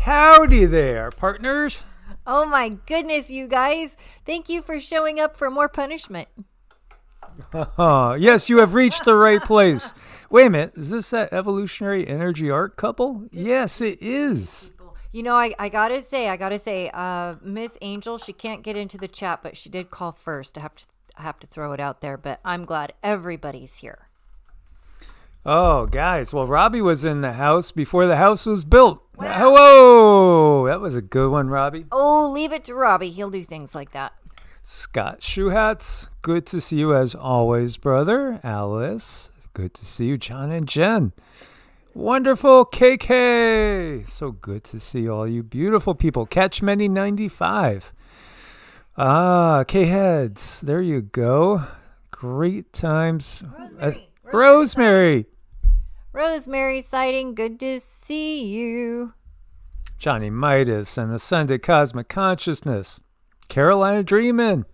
Howdy there, partners. Oh my goodness, you guys. Thank you for showing up for more punishment. Yes, you have reached the right place. Wait a minute, is this that evolutionary energy art couple? Yes, it is. You know, I gotta say, Miss Angel, she can't get into the chat, but she did call first. I have to throw it out there, but I'm glad everybody's here. Oh, guys, well, Robbie was in the house before the house was built. Wow. Hello! That was a good one, Robbie. Oh, leave it to Robbie. He'll do things like that. Scott Shoehats, good to see you as always, brother. Alice, good to see you. John and Jen. Wonderful KK. So good to see all you beautiful people. Catch Many 95. K-Heads. There you go. Great times. Rosemary. Rosemary sighting, good to see you. Johnny Midas and Ascended Cosmic Consciousness. Carolina Dreamin'.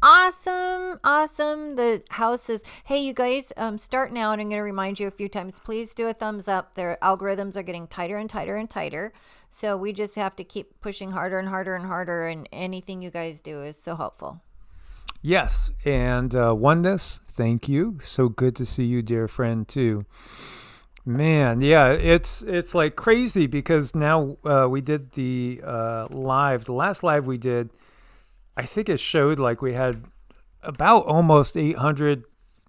Awesome. The house is, hey, you guys, start now, and I'm going to remind you a few times, please do a thumbs up. Their algorithms are getting tighter and tighter and tighter. So we just have to keep pushing harder and harder and harder, and anything you guys do is so helpful. Yes, and Oneness, thank you. So good to see you, dear friend, too. Man, yeah, it's like crazy because now we did the live. The last live we did, I think it showed like we had about almost 800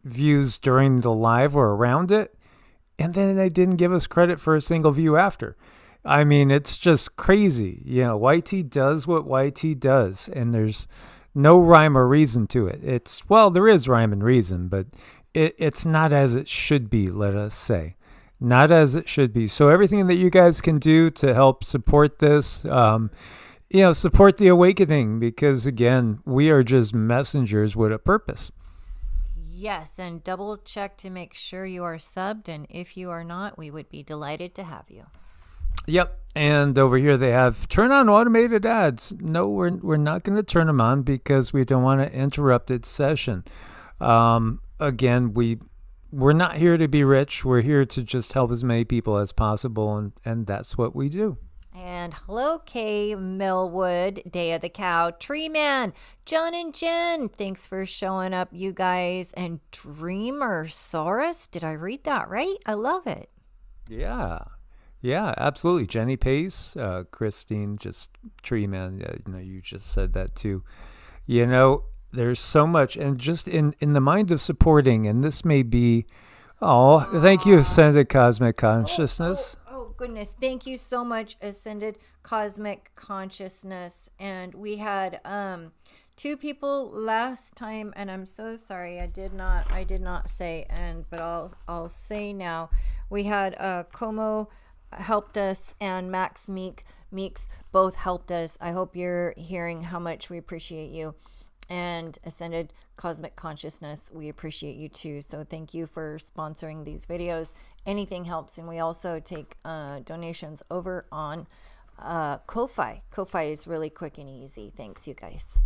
views during the live or around it. And then they didn't give us credit for a single view after. I mean, it's just crazy. You know, YT does what YT does, and there's no rhyme or reason to it. Well, there is rhyme and reason, but it's not as it should be, let us say. Not as it should be. So everything that you guys can do to help support this, support the awakening, because again, we are just messengers with a purpose. Yes, and double check to make sure you are subbed, and if you are not, we would be delighted to have you. Yep, and over here they have turn on automated ads. No, we're not going to turn them on because we don't want to interrupt its session. Again, we're not here to be rich. We're here to just help as many people as possible, and that's what we do. And hello, Kay Millwood, Day of the Cow, Tree Man, John and Jen. Thanks for showing up, you guys. And Dreamer Saurus, did I read that right? I love it. Yeah, absolutely. Jenny Pace, Christine, just Tree Man. You just said that too. There's so much, and just in the mind of supporting, and this may be, thank you, Ascended Cosmic Consciousness. Oh, goodness. Thank you so much, Ascended Cosmic Consciousness. And we had 2 people last time, and I'm so sorry, I did not say, but I'll say now. We had Como helped us, and Max Meeks both helped us. I hope you're hearing how much we appreciate you. And Ascended Cosmic Consciousness, we appreciate you too. So thank you for sponsoring these videos. Anything helps. And we also take donations over on Ko-Fi. Ko-Fi is really quick and easy. Thanks, you guys.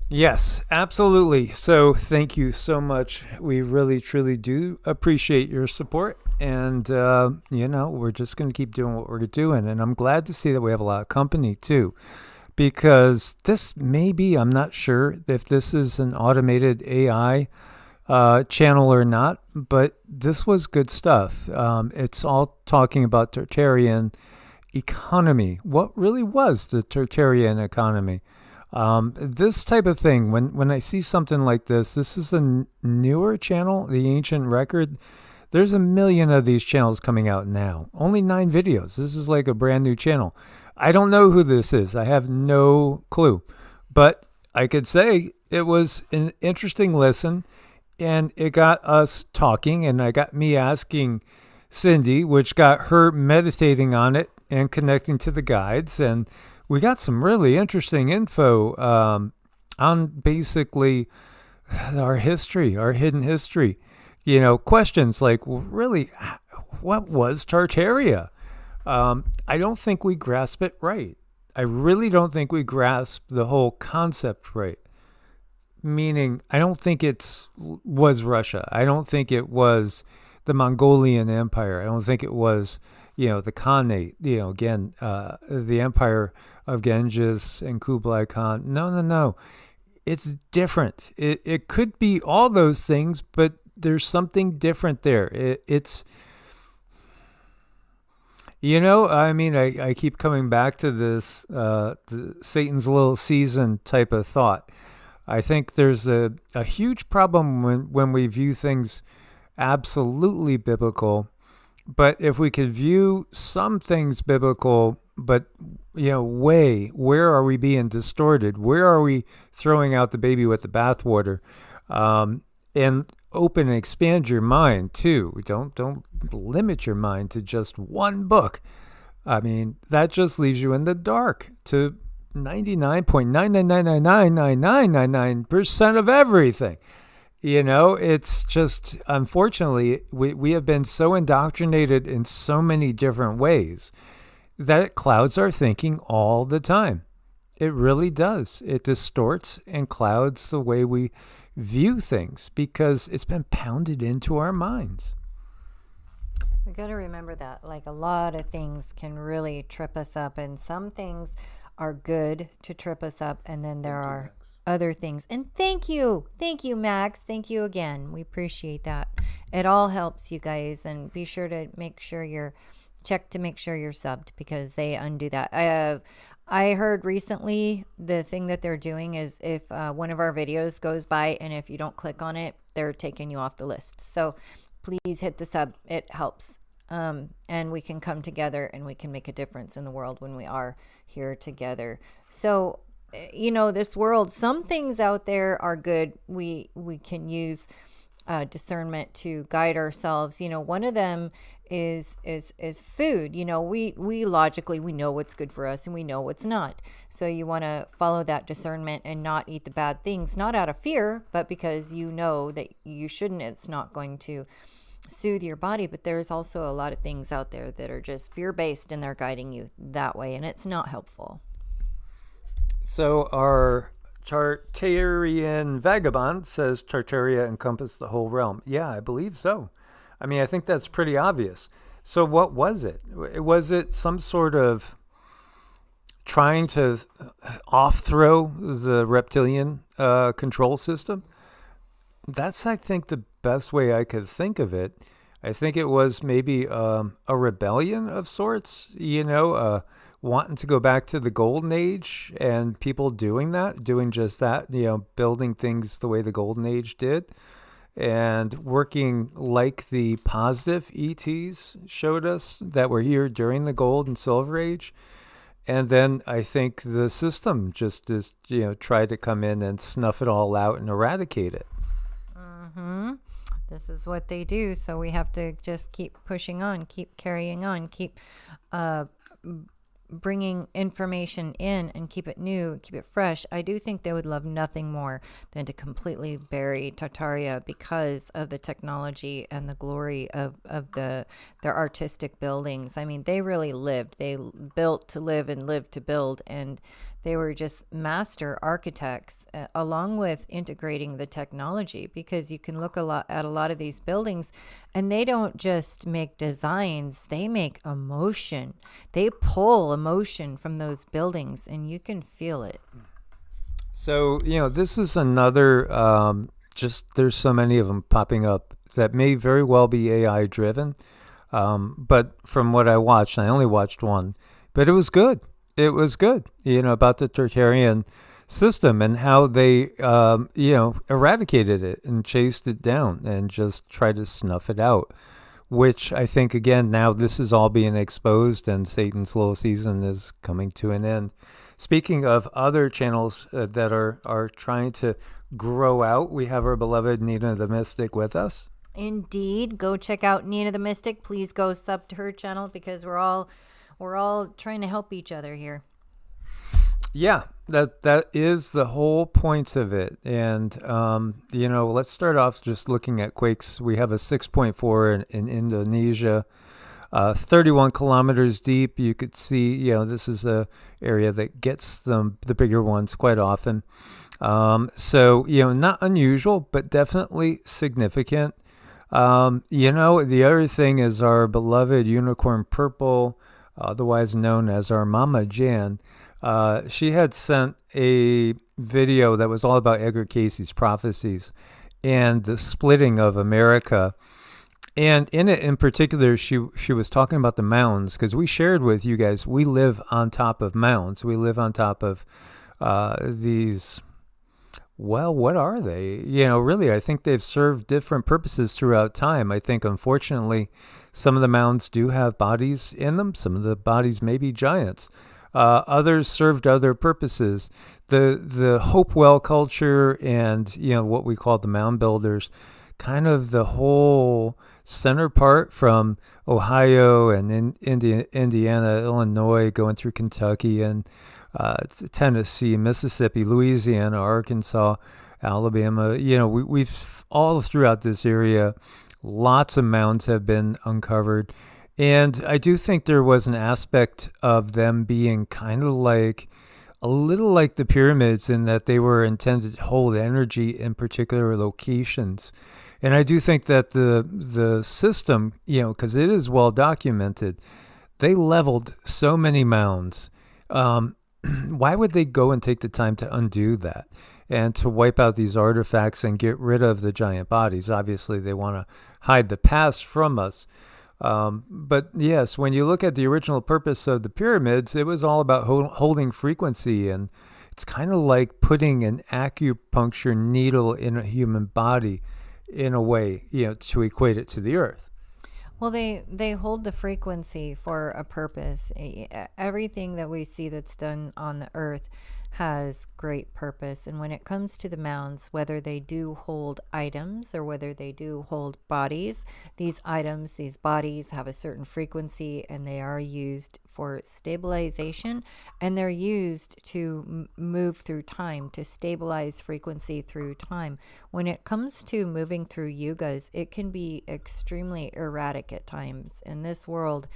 Yes, absolutely. So thank you so much. We really, truly do appreciate your support. And, we're just going to keep doing what we're doing. And I'm glad to see that we have a lot of company too. Because this may be, I'm not sure if this is an automated AI channel or not, but this was good stuff. It's all talking about Tartarian economy. What really was the Tartarian economy? This type of thing, when I see something like this is a newer channel, the Ancient Record. There's a million of these channels coming out now. Only 9 videos. This is like a brand new channel. I don't know who this is. I have no clue. But I could say it was an interesting listen, and it got us talking, and I got me asking Cindy, which got her meditating on it and connecting to the guides. And we got some really interesting info on basically our history, our hidden history. Questions like, really, what was Tartaria? I don't think we grasp it right. I really don't think we grasp the whole concept right. Meaning, I don't think was Russia. I don't think it was the Mongolian Empire. I don't think it was, the Khanate, again, the empire of Genghis and Kublai Khan. No. It's different. It could be all those things, but there's something different there. I keep coming back to this Satan's little season type of thought. I think there's a huge problem when we view things absolutely biblical, but if we could view some things biblical, but where are we being distorted? Where are we throwing out the baby with the bathwater? And open and expand your mind too. Don't limit your mind to just one book. I mean, that just leaves you in the dark to 99.9999999% of everything. It's just, unfortunately, we have been so indoctrinated in so many different ways that it clouds our thinking all the time. It really does. It distorts and clouds the way we view things because it's been pounded into our minds. We got to remember that. Like, a lot of things can really trip us up, and some things are good to trip us up, and then there are other things. And thank you, Max. Thank you again. We appreciate that. It all helps, you guys, and be sure to make sure you're subbed, because they undo that. I heard recently the thing that they're doing is if one of our videos goes by and if you don't click on it, they're taking you off the list. So please hit the sub. It helps. And we can come together and we can make a difference in the world when we are here together. So, this world, some things out there are good. We can use discernment to guide ourselves. One of them is food. We logically, we know what's good for us and we know what's not. So you want to follow that discernment and not eat the bad things, not out of fear, but because you know that you shouldn't. It's not going to soothe your body. But there's also a lot of things out there that are just fear-based, and they're guiding you that way, and it's not helpful. So our Chartarian vagabond says Tartaria encompassed the whole realm. Yeah, I believe so. I mean, I think that's pretty obvious. So what was it? Was it some sort of trying to off-throw the reptilian control system? That's, I think, the best way I could think of it. I think it was maybe a rebellion of sorts, wanting to go back to the golden age, and people doing just that, building things the way the golden age did, and working like the positive ETs showed us that were here during the gold and silver age. And then I think the system just tried to come in and snuff it all out and eradicate it. Mm-hmm. This is what they do. So we have to just keep pushing on, keep carrying on, keep bringing information in and keep it new, keep it fresh. I do think they would love nothing more than to completely bury Tartaria because of the technology and the glory of their artistic buildings. I mean, they really lived. They built to live and lived to build, and they were just master architects, along with integrating the technology, because you can look at a lot of these buildings and they don't just make designs, they make emotion. They pull emotion from those buildings and you can feel it. So, this is another, there's so many of them popping up that may very well be AI driven. But from what I watched, I only watched one, but it was good. It was good, about the Tartarian system and how they, eradicated it and chased it down and just tried to snuff it out, which I think, again, now this is all being exposed and Satan's little season is coming to an end. Speaking of other channels that are trying to grow out, we have our beloved Nina the Mystic with us. Indeed. Go check out Nina the Mystic. Please go sub to her channel, because we're all trying to help each other here. Yeah, that is the whole point of it. And, let's start off just looking at quakes. We have a 6.4 in Indonesia, 31 kilometers deep. You could see, this is a area that gets the bigger ones quite often. So, not unusual, but definitely significant. The other thing is our beloved unicorn purple, otherwise known as our Mama Jan. She had sent a video that was all about Edgar Casey's prophecies and the splitting of America. And in it in particular, she was talking about the mounds, because we shared with you guys, we live on top of mounds. We live on top of these, well, what are they? Really, I think they've served different purposes throughout time. I think, unfortunately, some of the mounds do have bodies in them. Some of the bodies may be giants. Others served other purposes. The Hopewell culture and, what we call the mound builders, kind of the whole center part from Ohio and Indiana, Illinois, going through Kentucky and Tennessee, Mississippi, Louisiana, Arkansas, Alabama. We've all throughout this area, lots of mounds have been uncovered. And I do think there was an aspect of them being kind of like a little like the pyramids, in that they were intended to hold energy in particular locations. And I do think that the system, because it is well documented, they leveled so many mounds. Why would they go and take the time to undo that and to wipe out these artifacts and get rid of the giant bodies? Obviously, they want to hide the past from us. But yes, when you look at the original purpose of the pyramids, it was all about holding frequency. And it's kind of like putting an acupuncture needle in a human body, in a way, to equate it to the earth. Well, they hold the frequency for a purpose. Everything that we see that's done on the earth has great purpose. And when it comes to the mounds, whether they do hold items or whether they do hold bodies, these items, these bodies have a certain frequency, and they are used for stabilization, and they're used to move through time, to stabilize frequency through time. When it comes to moving through yugas, it can be extremely erratic at times. In this world,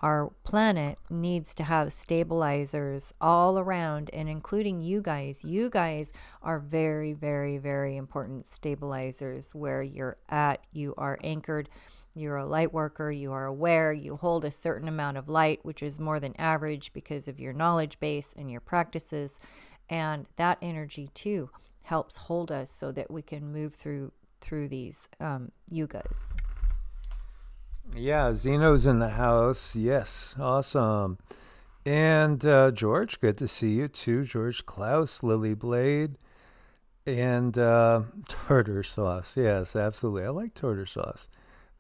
our planet needs to have stabilizers all around, and including you guys. You guys are very, very, very important stabilizers. Where you're at, you are anchored. You're a light worker. You are aware. You hold a certain amount of light, which is more than average because of your knowledge base and your practices. And that energy too helps hold us so that we can move through these yugas. Yeah, Zeno's in the house. Yes, awesome. And George, good to see you too. George Klaus, Lily Blade, and tartar sauce. Yes, absolutely. I like tartar sauce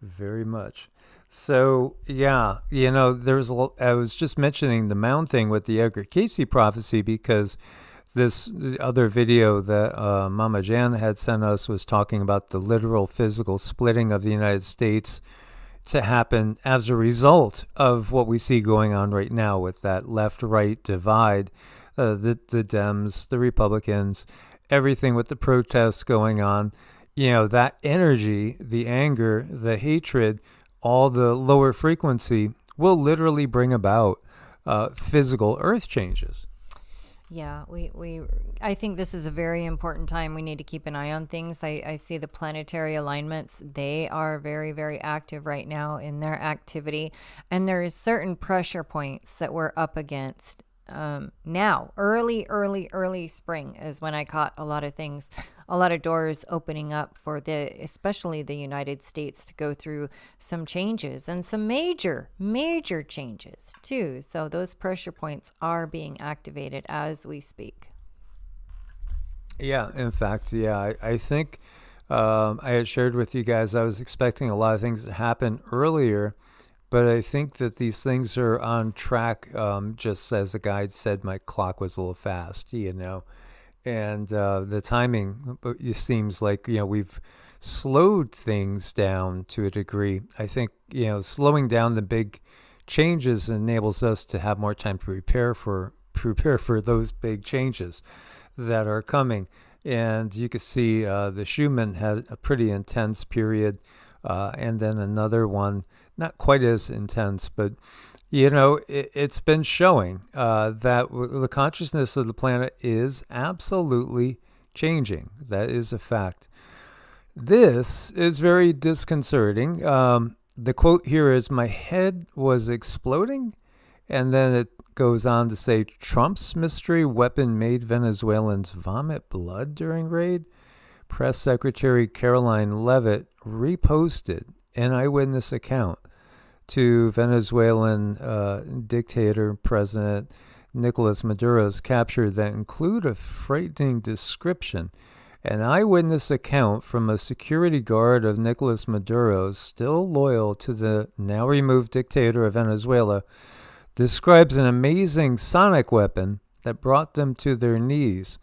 very much. So yeah, I was just mentioning the mound thing with the Edgar Casey prophecy, because this other video that Mama Jan had sent us was talking about the literal physical splitting of the United States to happen as a result of what we see going on right now with that left-right divide, the Dems, the Republicans, everything with the protests going on. That energy, the anger, the hatred, all the lower frequency will literally bring about physical earth changes. Yeah, I think this is a very important time. We need to keep an eye on things. I see the planetary alignments. They are very, very active right now in their activity. And there is certain pressure points that we're up against. Now, early spring is when I caught a lot of things, a lot of doors opening up for especially the United States to go through some changes, and some major changes too. So those pressure points are being activated as we speak. Yeah, in fact, I think I had shared with you guys, I was expecting a lot of things to happen earlier. But I think that these things are on track. Just as the guide said, my clock was a little fast, and the timing, it seems like, we've slowed things down to a degree. I think, slowing down the big changes enables us to have more time to prepare for those big changes that are coming. And you can see the Schumann had a pretty intense period, and then another one, not quite as intense, but it's been showing that the consciousness of the planet is absolutely changing. That is a fact. This is very disconcerting. The quote here is, "My head was exploding." And then it goes on to say, "Trump's mystery weapon made Venezuelans vomit blood during raid." Press Secretary Caroline Leavitt reposted an eyewitness account to Venezuelan dictator President Nicolas Maduro's capture that include a frightening description. An eyewitness account from a security guard of Nicolas Maduro, still loyal to the now removed dictator of Venezuela, describes an amazing sonic weapon that brought them to their knees.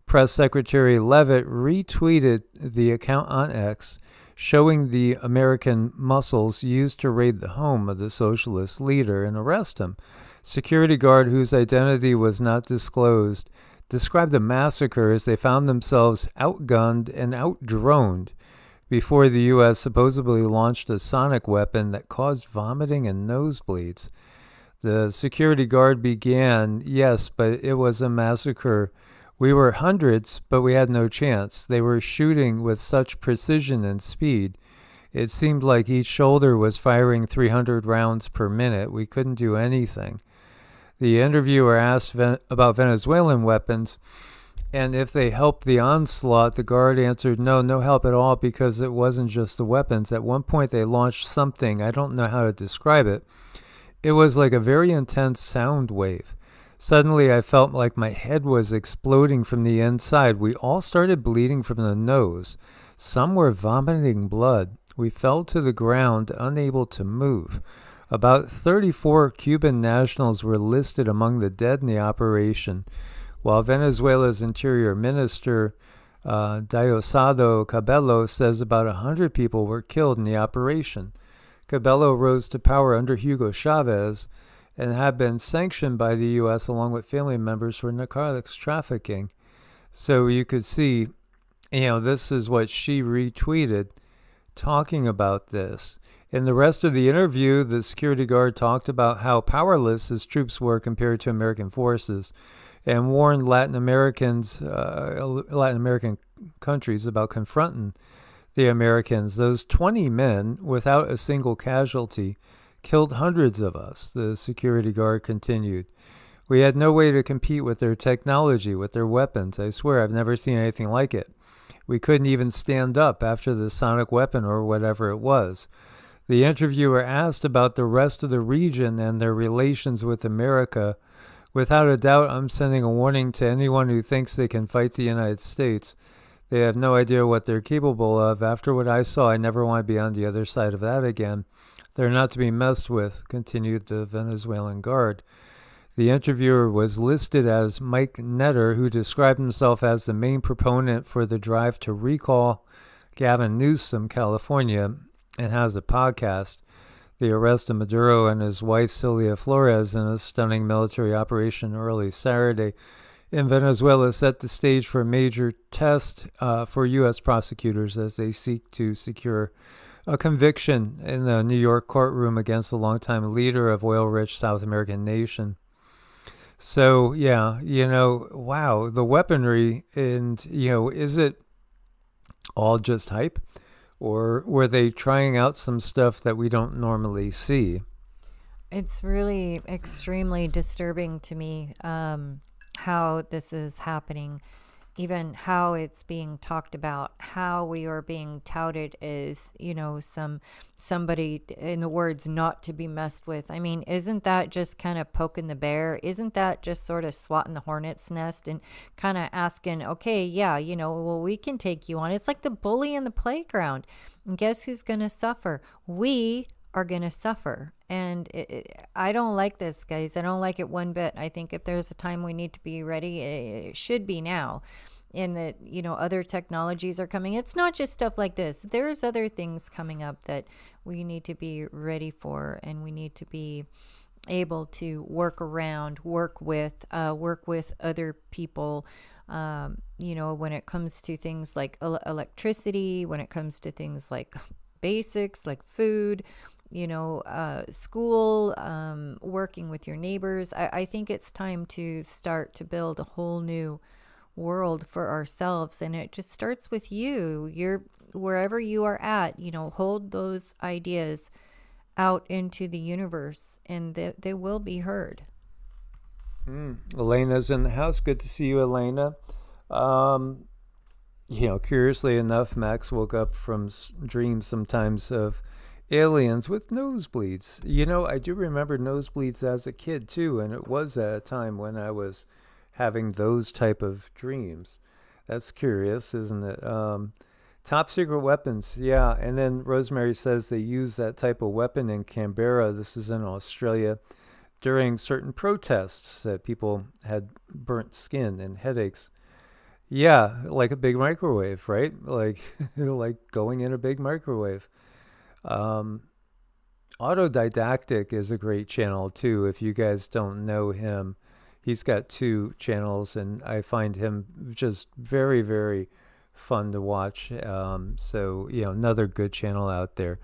Press Secretary Leavitt retweeted the account on X, showing the American muscles used to raid the home of the socialist leader and arrest him. Security guard, whose identity was not disclosed, described the massacre as they found themselves outgunned and outdroned before the U.S. supposedly launched a sonic weapon that caused vomiting and nosebleeds. The security guard began, "Yes, but it was a massacre. We were hundreds, but we had no chance. They were shooting with such precision and speed. It seemed like each shoulder was firing 300 rounds per minute. We couldn't do anything." The interviewer asked about Venezuelan weapons and if they helped the onslaught. The guard answered, no help at all, because it wasn't just the weapons. At one point they launched something, I don't know how to describe it. It was like a very intense sound wave. Suddenly I felt like my head was exploding from the inside. We all started bleeding from the nose. Some were vomiting blood. We fell to the ground, unable to move. About 34 Cuban nationals were listed among the dead in the operation, while Venezuela's Interior Minister, Diosdado Cabello, says about 100 people were killed in the operation. Cabello rose to power under Hugo Chavez and had been sanctioned by the U.S. along with family members for narcotics trafficking. So you could see, this is what she retweeted talking about this. In the rest of the interview, the security guard talked about how powerless his troops were compared to American forces and warned Latin American countries about confronting the Americans. Those 20 men, without a single casualty, killed hundreds of us, the security guard continued. We had no way to compete with their technology, with their weapons. I swear I've never seen anything like it. We couldn't even stand up after the sonic weapon or whatever it was. The interviewer asked about the rest of the region and their relations with America. Without a doubt, I'm sending a warning to anyone who thinks they can fight the United States. They have no idea what they're capable of. After what I saw, I never want to be on the other side of that again. They're not to be messed with, continued the Venezuelan guard. The interviewer was listed as Mike Netter, who described himself as the main proponent for the drive to recall Gavin Newsom, California, and has a podcast. The arrest of Maduro and his wife Celia Flores in a stunning military operation early Saturday in Venezuela set the stage for a major test for U.S. prosecutors as they seek to secure a conviction in the New York courtroom against the longtime leader of oil-rich South American nation. So, yeah, wow, the weaponry, and, is it all just hype? Or were they trying out some stuff that we don't normally see? It's really extremely disturbing to me how this is happening, even how it's being talked about, how we are being touted as, somebody, in the words, not to be messed with. I mean, isn't that just kind of poking the bear? Isn't that just sort of swatting the hornet's nest and kind of asking, okay, yeah, well, we can take you on. It's like the bully in the playground. And guess who's going to suffer? We are going to suffer. And I don't like this, guys. I don't like it one bit. I think if there's a time we need to be ready, it should be now. And that, other technologies are coming. It's not just stuff like this. There's other things coming up that we need to be ready for, and we need to be able to work around, work with other people. When it comes to things like electricity, when it comes to things like basics, like food, school, working with your neighbors. I think it's time to start to build a whole new world for ourselves. And it just starts with you. You're wherever you are at, hold those ideas out into the universe, and they will be heard. Elena's in the house. Good to see you, Elena. Curiously enough, Max woke up from dreams sometimes of aliens with nosebleeds. I do remember nosebleeds as a kid too, and it was at a time when I was having those type of dreams. That's curious, isn't it? Top secret weapons, yeah. And then Rosemary says they use that type of weapon in Canberra. This is in Australia during certain protests that people had burnt skin and headaches. Yeah, like a big microwave, right? Like like going in a big microwave. Autodidactic is a great channel too. If you guys don't know him, he's got 2 channels, and I find him just very, very fun to watch. So, another good channel out there.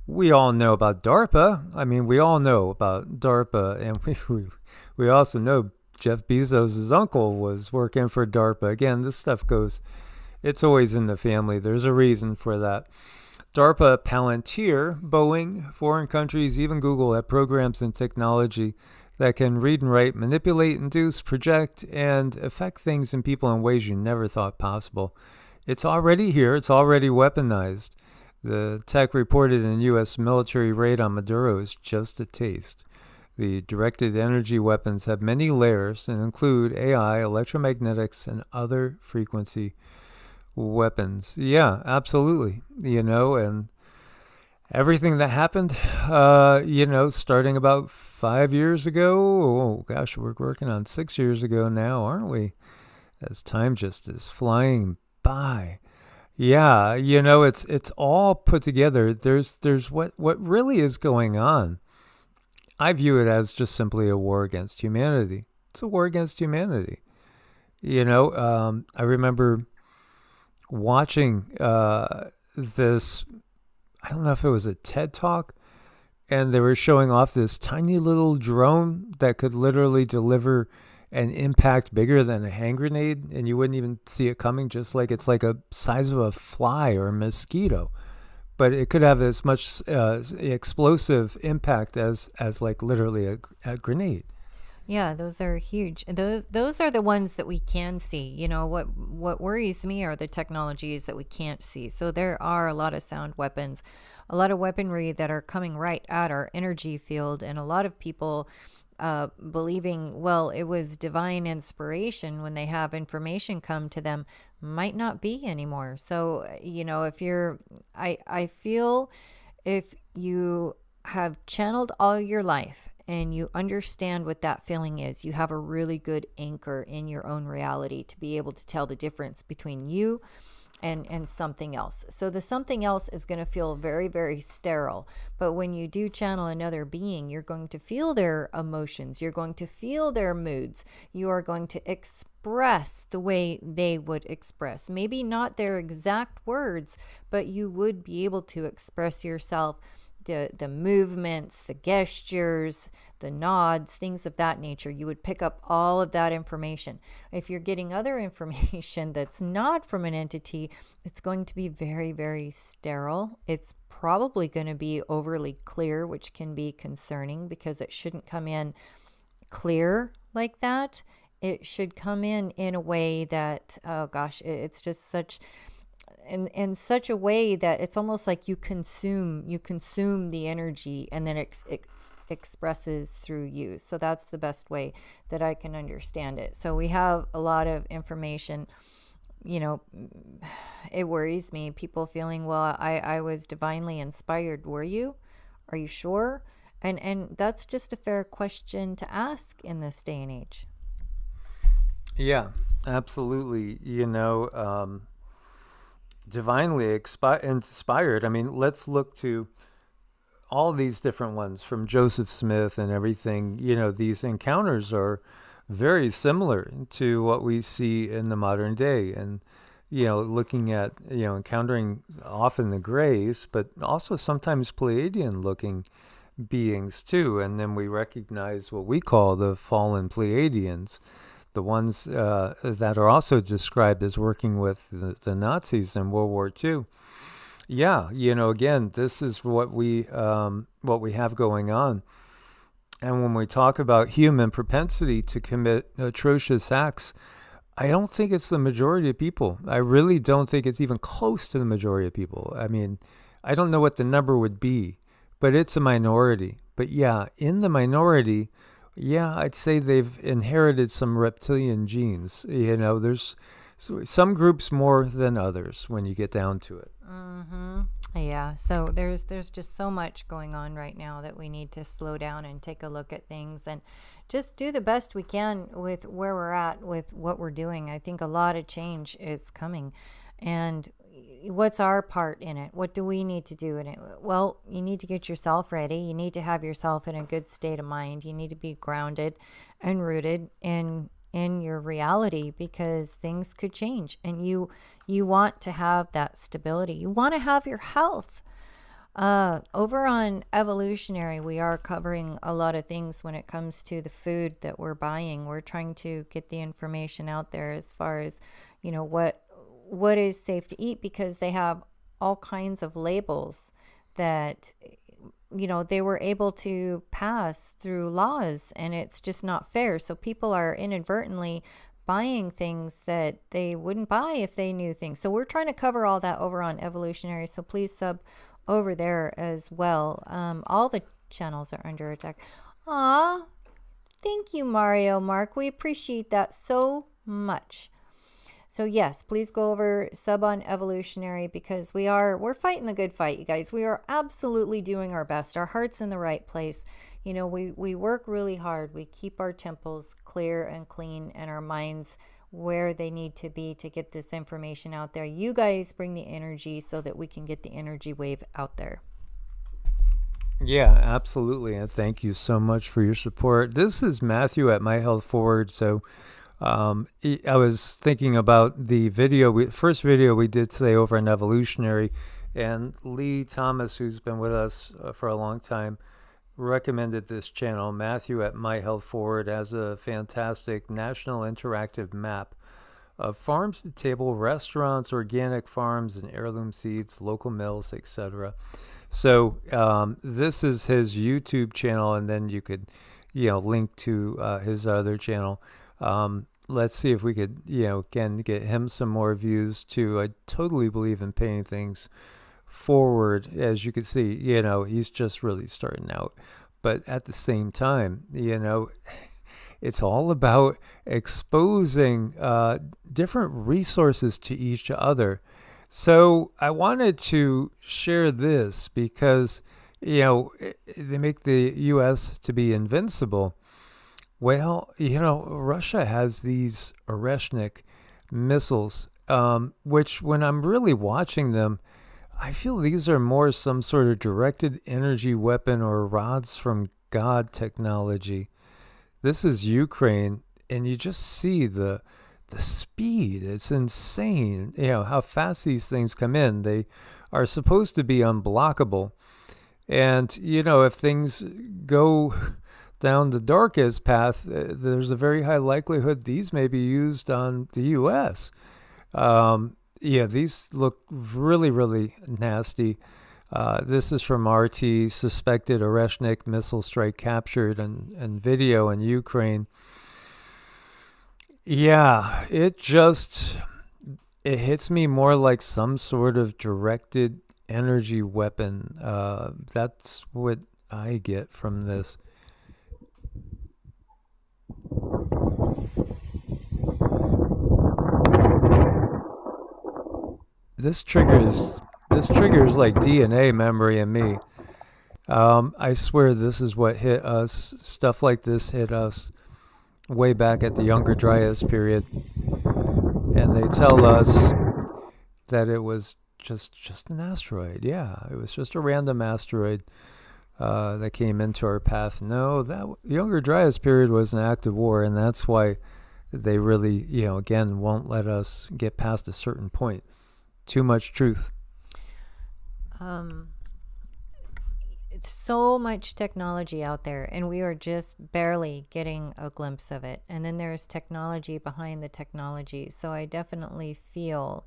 We all know about DARPA. I mean, we all know about DARPA, and we also know Jeff Bezos' uncle was working for DARPA. Again, this stuff it's always in the family. There's a reason for that. DARPA, Palantir, Boeing, foreign countries, even Google have programs and technology that can read and write, manipulate, induce, project, and affect things and people in ways you never thought possible. It's already here. It's already weaponized. The tech reported in U.S. military raid on Maduro is just a taste. The directed energy weapons have many layers and include AI, electromagnetics, and other frequency weapons. Yeah, absolutely. And everything that happened, starting about 5 years ago. Oh, gosh, we're working on 6 years ago now, aren't we? As time just is flying by. Yeah, it's all put together. There's what really is going on. I view it as just simply a war against humanity. It's a war against humanity. I remember watching this, I don't know if it was a TED Talk, and they were showing off this tiny little drone that could literally deliver an impact bigger than a hand grenade, and you wouldn't even see it coming, just like it's like a size of a fly or a mosquito. But it could have as much explosive impact as like literally a grenade. Yeah, those are huge. And those are the ones that we can see. What worries me are the technologies that we can't see. So there are a lot of sound weapons, a lot of weaponry that are coming right at our energy field, and a lot of people believing, well, it was divine inspiration when they have information come to them, might not be anymore. So, I feel if you have channeled all your life and you understand what that feeling is, you have a really good anchor in your own reality to be able to tell the difference between you and something else. So the something else is going to feel very, very sterile. But when you do channel another being, you're going to feel their emotions. You're going to feel their moods. You are going to express the way they would express. Maybe not their exact words, but you would be able to express yourself, the movements, the gestures, the nods, things of that nature. You would pick up all of that information. If you're getting other information that's not from an entity, it's going to be very, very sterile. It's probably going to be overly clear, which can be concerning because it shouldn't come in clear like that. It should come in a way that, oh gosh, it's just such... in such a way that it's almost like you consume the energy, and then it expresses through you. So that's the best way that I can understand it. So we have a lot of information. It worries me, people feeling, well, I was divinely inspired. Were you? Are you sure? And that's just a fair question to ask in this day and age. Yeah, absolutely. Divinely inspired. I mean, let's look to all these different ones from Joseph Smith and everything. These encounters are very similar to what we see in the modern day. And, looking at, encountering often the Greys, but also sometimes Pleiadian looking beings too. And then we recognize what we call the fallen Pleiadians. the ones that are also described as working with the Nazis in World War II. Yeah, again, this is what we have going on. And when we talk about human propensity to commit atrocious acts, I don't think it's the majority of people. I really don't think it's even close to the majority of people. I mean, I don't know what the number would be, but it's a minority. But yeah, in the minority, yeah, I'd say they've inherited some reptilian genes. There's some groups more than others when you get down to it. Mm-hmm. Yeah. So there's just so much going on right now that we need to slow down and take a look at things and just do the best we can with where we're at with what we're doing. I think a lot of change is coming. And what's our part in it? What do we need to do in it? Well, you need to get yourself ready. You need to have yourself in a good state of mind. You need to be grounded and rooted in your reality, because things could change, and you want to have that stability. You want to have your health. Over on Evolutionary, we are covering a lot of things when it comes to the food that we're buying. We're trying to get the information out there as far as, what is safe to eat, because they have all kinds of labels that, they were able to pass through laws, and it's just not fair. So people are inadvertently buying things that they wouldn't buy if they knew things. So we're trying to cover all that over on Evolutionary. So please sub over there as well. All the channels are under attack. Aw, thank you, Mario Mark. We appreciate that so much. So yes, please go over, sub on Evolutionary, because we're fighting the good fight, you guys. We are absolutely doing our best. Our heart's in the right place. We work really hard. We keep our temples clear and clean, and our minds where they need to be to get this information out there. You guys bring the energy so that we can get the energy wave out there. Yeah, absolutely. And thank you so much for your support. This is Matthew at My Health Forward. So I was thinking about the first video we did today over on Evolutionary, and Lee Thomas, who's been with us for a long time, recommended this channel. Matthew at My Health Forward has a fantastic national interactive map of farms to table, restaurants, organic farms, and heirloom seeds, local mills, etc. So this is his YouTube channel, and then you could, link to his other channel. Let's see if we could, again, get him some more views too. I totally believe in paying things forward. As you can see, he's just really starting out. But at the same time, it's all about exposing different resources to each other. So I wanted to share this because, they make the U.S. to be invincible. Well, Russia has these Oreshnik missiles, which when I'm really watching them, I feel these are more some sort of directed energy weapon or rods from God technology. This is Ukraine, and you just see the speed. It's insane, how fast these things come in. They are supposed to be unblockable. And, if things go down the darkest path, there's a very high likelihood these may be used on the U.S. These look really, really nasty. This is from RT, suspected Oreshnik missile strike captured and video in Ukraine. Yeah, it hits me more like some sort of directed energy weapon. That's what I get from this. This triggers like DNA memory in me. I swear this is what hit us. Stuff like this hit us way back at the Younger Dryas period. And they tell us that it was just an asteroid. Yeah, it was just a random asteroid that came into our path. No, that Younger Dryas period was an active war, and that's why they really, again, won't let us get past a certain point. Too much truth. so much technology out there, and we are just barely getting a glimpse of it. And then there's technology behind the technology. So I definitely feel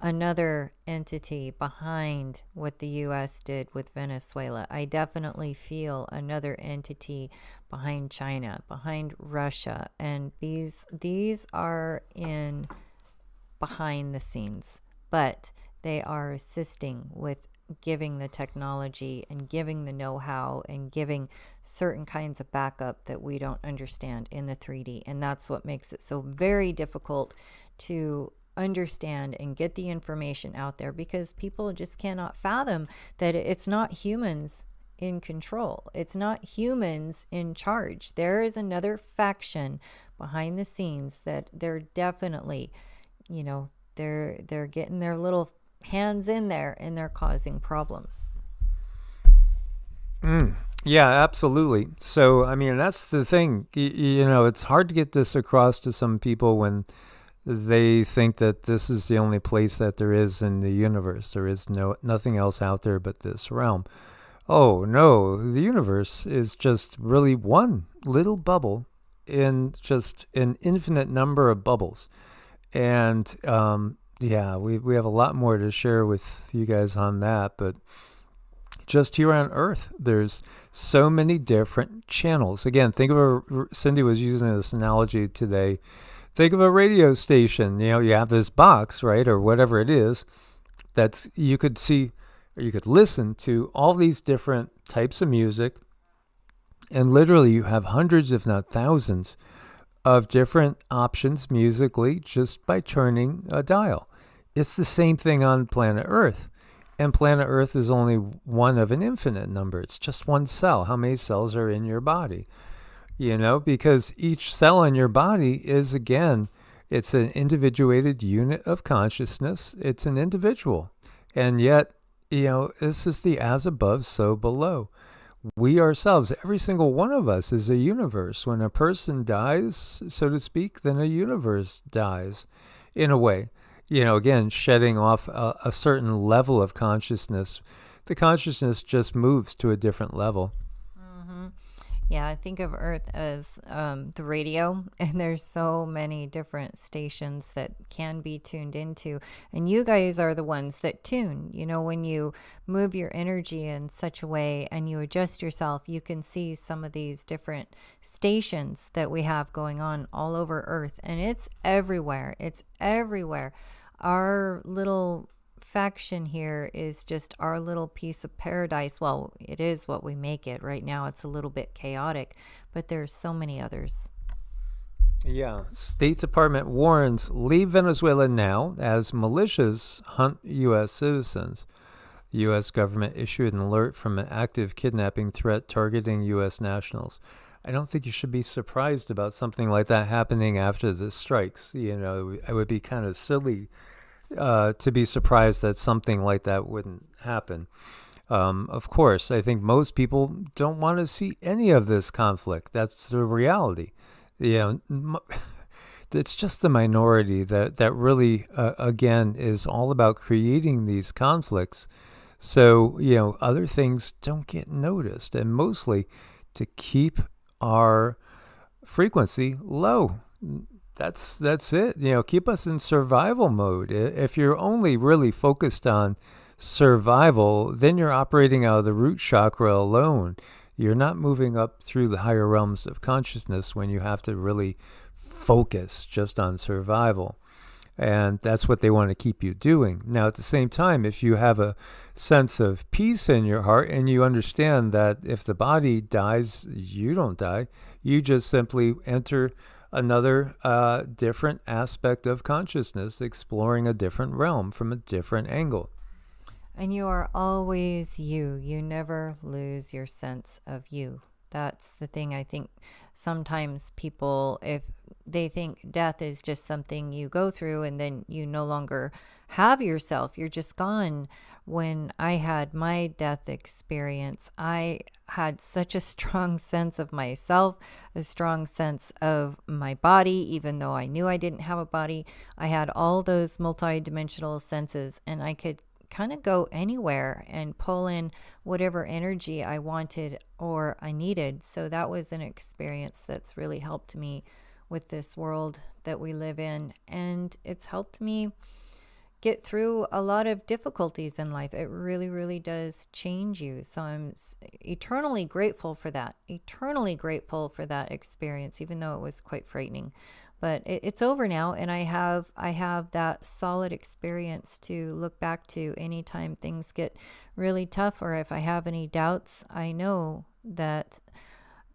another entity behind what the US did with Venezuela. I definitely feel another entity behind China, behind Russia, and these are in behind the scenes, but they are assisting with giving the technology and giving the know-how and giving certain kinds of backup that we don't understand in the 3D. And that's what makes it so very difficult to understand and get the information out there, because people just cannot fathom that it's not humans in control. It's not humans in charge. There is another faction behind the scenes that they're definitely, they're getting their little hands in there and they're causing problems. Yeah, absolutely. So, I mean, that's the thing. It's hard to get this across to some people when they think that this is the only place that there is in the universe. There is nothing else out there but this realm. Oh, no, the universe is just really one little bubble in just an infinite number of bubbles. And, yeah, we have a lot more to share with you guys on that, but just here on Earth, there's so many different channels. Again, think of Cindy was using this analogy today. Think of a radio station. You have this box, right, or whatever it is, that's you could see, or you could listen to all these different types of music, and literally you have hundreds, if not thousands, of different options musically just by turning a dial. It's the same thing on planet Earth. And planet Earth is only one of an infinite number. It's just one cell. How many cells are in your body? Because each cell in your body is, again, it's an individuated unit of consciousness. It's an individual. And yet, this is the as above, so below. We ourselves, every single one of us is a universe. When a person dies, so to speak, then a universe dies in a way. Again, shedding off a certain level of consciousness. The consciousness just moves to a different level. Yeah, I think of Earth as the radio, and there's so many different stations that can be tuned into. And you guys are the ones that tune. When you move your energy in such a way and you adjust yourself, you can see some of these different stations that we have going on all over Earth. And it's everywhere. It's everywhere. Our little faction here is just our little piece of paradise. Well, it is what we make it. Right now it's a little bit chaotic, but there's so many others. Yeah. State Department warns, leave Venezuela now as militias hunt U.S. citizens. The U.S. government issued an alert from an active kidnapping threat targeting U.S. nationals. I don't think you should be surprised about something like that happening after the strikes. It would be kind of silly to be surprised that something like that wouldn't happen. Of course, I think most people don't want to see any of this conflict. That's the reality. It's just the minority that really, again, is all about creating these conflicts. So, other things don't get noticed, and mostly to keep our frequency low. That's it. Keep us in survival mode. If you're only really focused on survival, then you're operating out of the root chakra alone. You're not moving up through the higher realms of consciousness when you have to really focus just on survival. And that's what they want to keep you doing. Now, at the same time, if you have a sense of peace in your heart and you understand that if the body dies, you don't die, you just simply enter another different aspect of consciousness, exploring a different realm from a different angle. And you are always you. You never lose your sense of you. That's the thing. I think sometimes people, if they think death is just something you go through and then you no longer have yourself, you're just gone. When I had my death experience, I had such a strong sense of myself, a strong sense of my body, even though I knew I didn't have a body. I had all those multidimensional senses, and I could kind of go anywhere and pull in whatever energy I wanted or I needed. So that was an experience that's really helped me with this world that we live in. And it's helped me get through a lot of difficulties in life. It really, really does change you. So I'm eternally grateful for that. Eternally grateful for that experience, even though it was quite frightening. But it's over now, and I have that solid experience to look back to anytime things get really tough, or if I have any doubts. I know that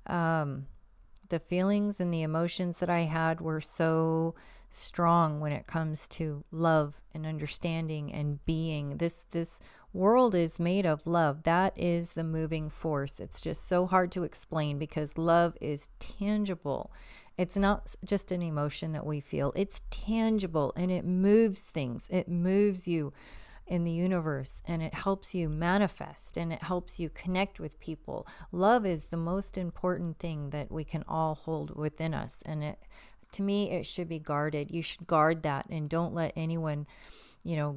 the feelings and the emotions that I had were so strong when it comes to love and understanding and being. This world is made of love. That is the moving force. It's just so hard to explain because love is tangible. It's not just an emotion that we feel. It's tangible, and it moves things. It moves you in the universe, and it helps you manifest, and it helps you connect with people. Love is the most important thing that we can all hold within us, and to me, it should be guarded. You should guard that, and don't let anyone,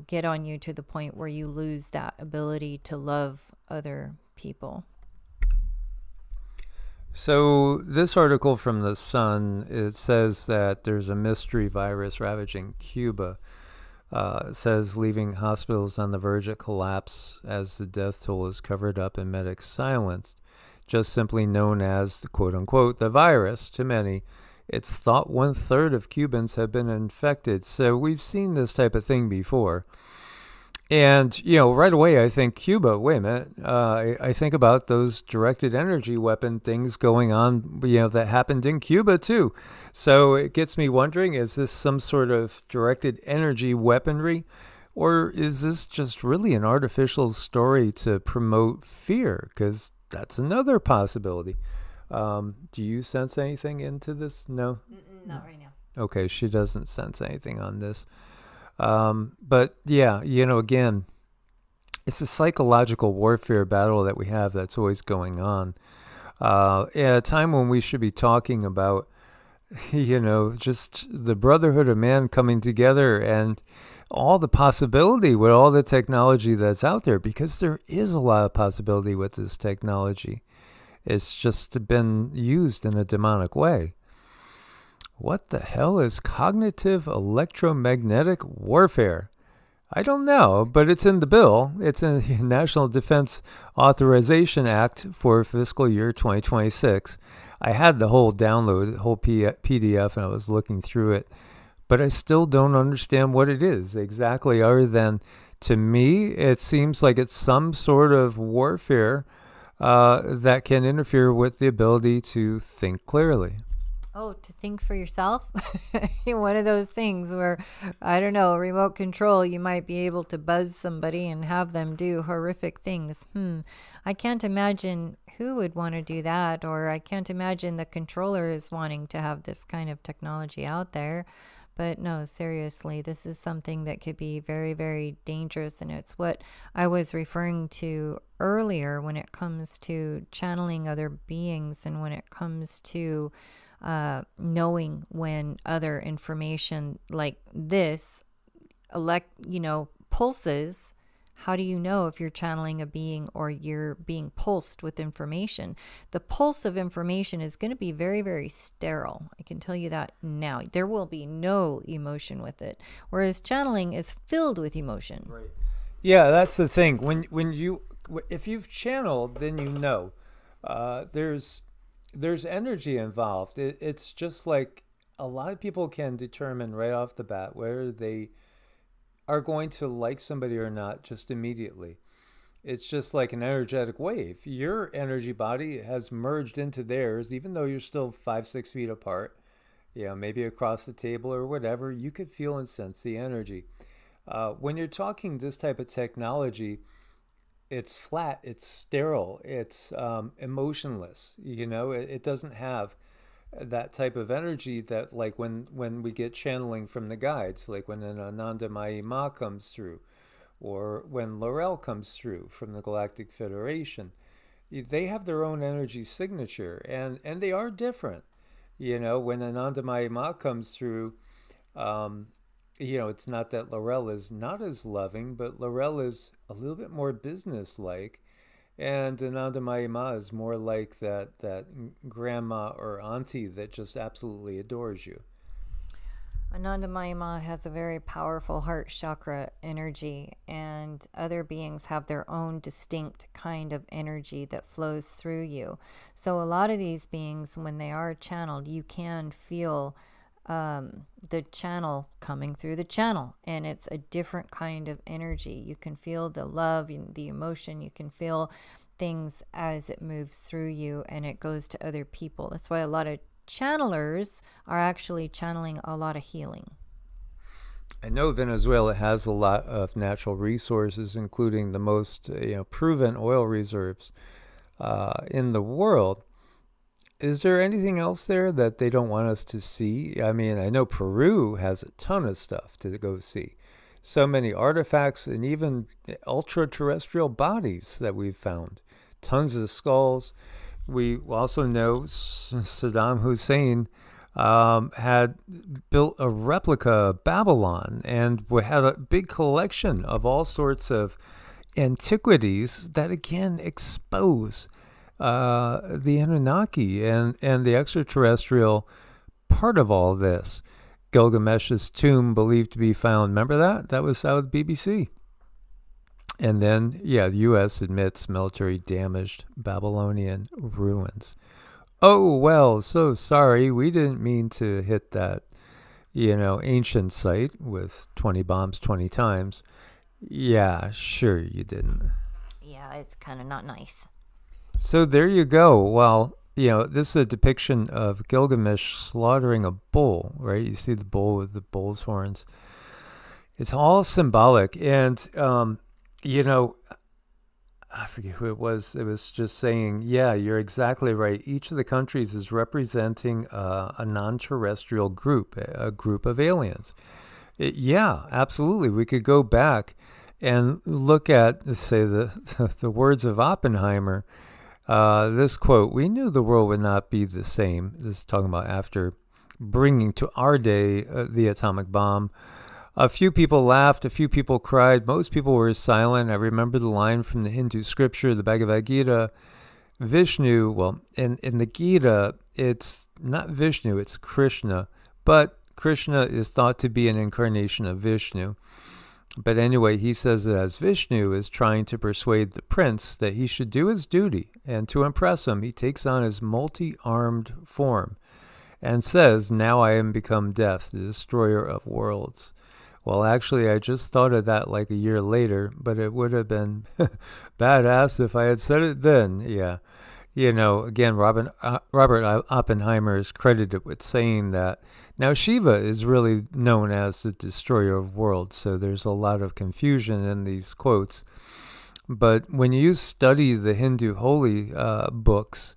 get on you to the point where you lose that ability to love other people. So this article from The Sun, it says that there's a mystery virus ravaging Cuba. It says leaving hospitals on the verge of collapse as the death toll is covered up and medics silenced. Just simply known as, quote unquote, the virus to many. It's thought 1/3 of Cubans have been infected. So we've seen this type of thing before. And, right away, I think Cuba, wait a minute, I think about those directed energy weapon things going on, that happened in Cuba too. So it gets me wondering, is this some sort of directed energy weaponry? Or is this just really an artificial story to promote fear? Because that's another possibility. Do you sense anything into this? No? Not right now. Okay, she doesn't sense anything on this. But yeah, again, it's a psychological warfare battle that we have that's always going on. At a time when we should be talking about, just the brotherhood of man coming together and all the possibility with all the technology that's out there, because there is a lot of possibility with this technology. It's just been used in a demonic way. What the hell is cognitive electromagnetic warfare? I don't know, but it's in the bill. It's in the National Defense Authorization Act for fiscal year 2026. I had the whole download, the whole PDF, and I was looking through it, but I still don't understand what it is exactly, other than, to me, it seems like it's some sort of warfare that can interfere with the ability to think clearly. Oh, to think for yourself? One of those things where, I don't know, remote control, you might be able to buzz somebody and have them do horrific things. I can't imagine who would want to do that, or I can't imagine the controller is wanting to have this kind of technology out there. But no, seriously, this is something that could be very, very dangerous. And it's what I was referring to earlier when it comes to channeling other beings, and when it comes to knowing when other information like this pulses. How do you know if you're channeling a being or you're being pulsed with information? The pulse of information is going to be very, very sterile. I can tell you that now. There will be no emotion with it, whereas channeling is filled with emotion. Right. Yeah, that's the thing. If you've channeled, then there's energy involved. It's just like a lot of people can determine right off the bat whether they are going to like somebody or not just immediately. It's just like an energetic wave. Your energy body has merged into theirs, even though you're still 5-6 feet apart, maybe across the table or whatever. You could feel and sense the energy. When you're talking this type of technology, it's flat, it's sterile, it's emotionless. It doesn't have that type of energy that, like, when we get channeling from the guides, like when an Ananda Mayi Ma comes through, or when Laurel comes through from the Galactic Federation. They have their own energy signature, and they are different. When Ananda Mayi Ma comes through, It's not that Laurel is not as loving, but Laurel is a little bit more business-like, and Ananda Mayima is more like that grandma or auntie that just absolutely adores you. Ananda Mayima has a very powerful heart chakra energy, and other beings have their own distinct kind of energy that flows through you. So a lot of these beings, when they are channeled, you can feel the channel coming through the channel, and it's a different kind of energy. You can feel the love and the emotion. You can feel things as it moves through you and it goes to other people. That's why a lot of channelers are actually channeling a lot of healing. I know Venezuela has a lot of natural resources, including the most proven oil reserves in the world. Is there anything else there that they don't want us to see? I mean, I know Peru has a ton of stuff to go see. So many artifacts and even ultra-terrestrial bodies that we've found. Tons of skulls. We also know Saddam Hussein had built a replica of Babylon, and we had a big collection of all sorts of antiquities that again expose the Anunnaki and the extraterrestrial part of all this. Gilgamesh's tomb believed to be found. Remember that? That was out of the BBC. And then, the U.S. admits military damaged Babylonian ruins. Oh, well, so sorry. We didn't mean to hit that, ancient site with 20 bombs 20 times. Yeah, sure you didn't. Yeah, it's kind of not nice. So there you go. Well, this is a depiction of Gilgamesh slaughtering a bull, right? You see the bull with the bull's horns. It's all symbolic. And, I forget who it was. It was just saying, yeah, you're exactly right. Each of the countries is representing a non-terrestrial group, a group of aliens. Yeah, absolutely. We could go back and look at, say, the words of Oppenheimer. This quote, "We knew the world would not be the same." This is talking about after bringing to our day the atomic bomb. A few people laughed, a few people cried, most people were silent. I remember the line from the Hindu scripture, the Bhagavad Gita. Vishnu, well, in the Gita, it's not Vishnu, it's Krishna. But Krishna is thought to be an incarnation of Vishnu. But anyway, he says that as Vishnu is trying to persuade the prince that he should do his duty, and to impress him, he takes on his multi-armed form and says, "Now I am become death, the destroyer of worlds." Well, actually, I just thought of that like a year later, but it would have been badass if I had said it then. Yeah. Again, Robert Oppenheimer is credited with saying that. Now, Shiva is really known as the destroyer of worlds, so there's a lot of confusion in these quotes. But when you study the Hindu holy books,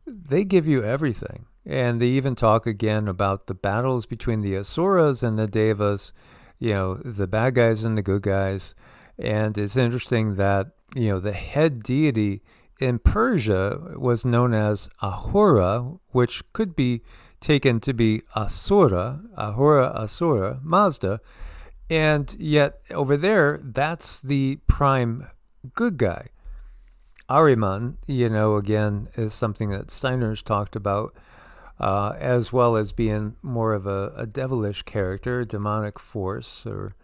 they give you everything. And they even talk again about the battles between the Asuras and the Devas, the bad guys and the good guys. And it's interesting that, the head deity in Persia was known as Ahura, which could be taken to be Asura, Ahura, Asura, Mazda. And yet over there, that's the prime good guy. Ahriman, again, is something that Steiner's talked about, as well as being more of a devilish character, a demonic force, or,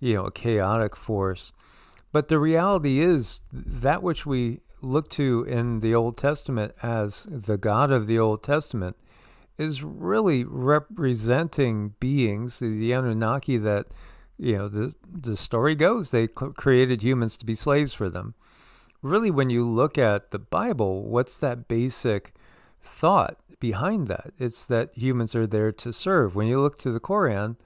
a chaotic force. But the reality is that which we look to in the Old Testament as the God of the Old Testament is really representing beings, the Anunnaki that, the story goes, they created humans to be slaves for them. Really, when you look at the Bible, what's that basic thought behind that? It's that humans are there to serve. When you look to the Quran,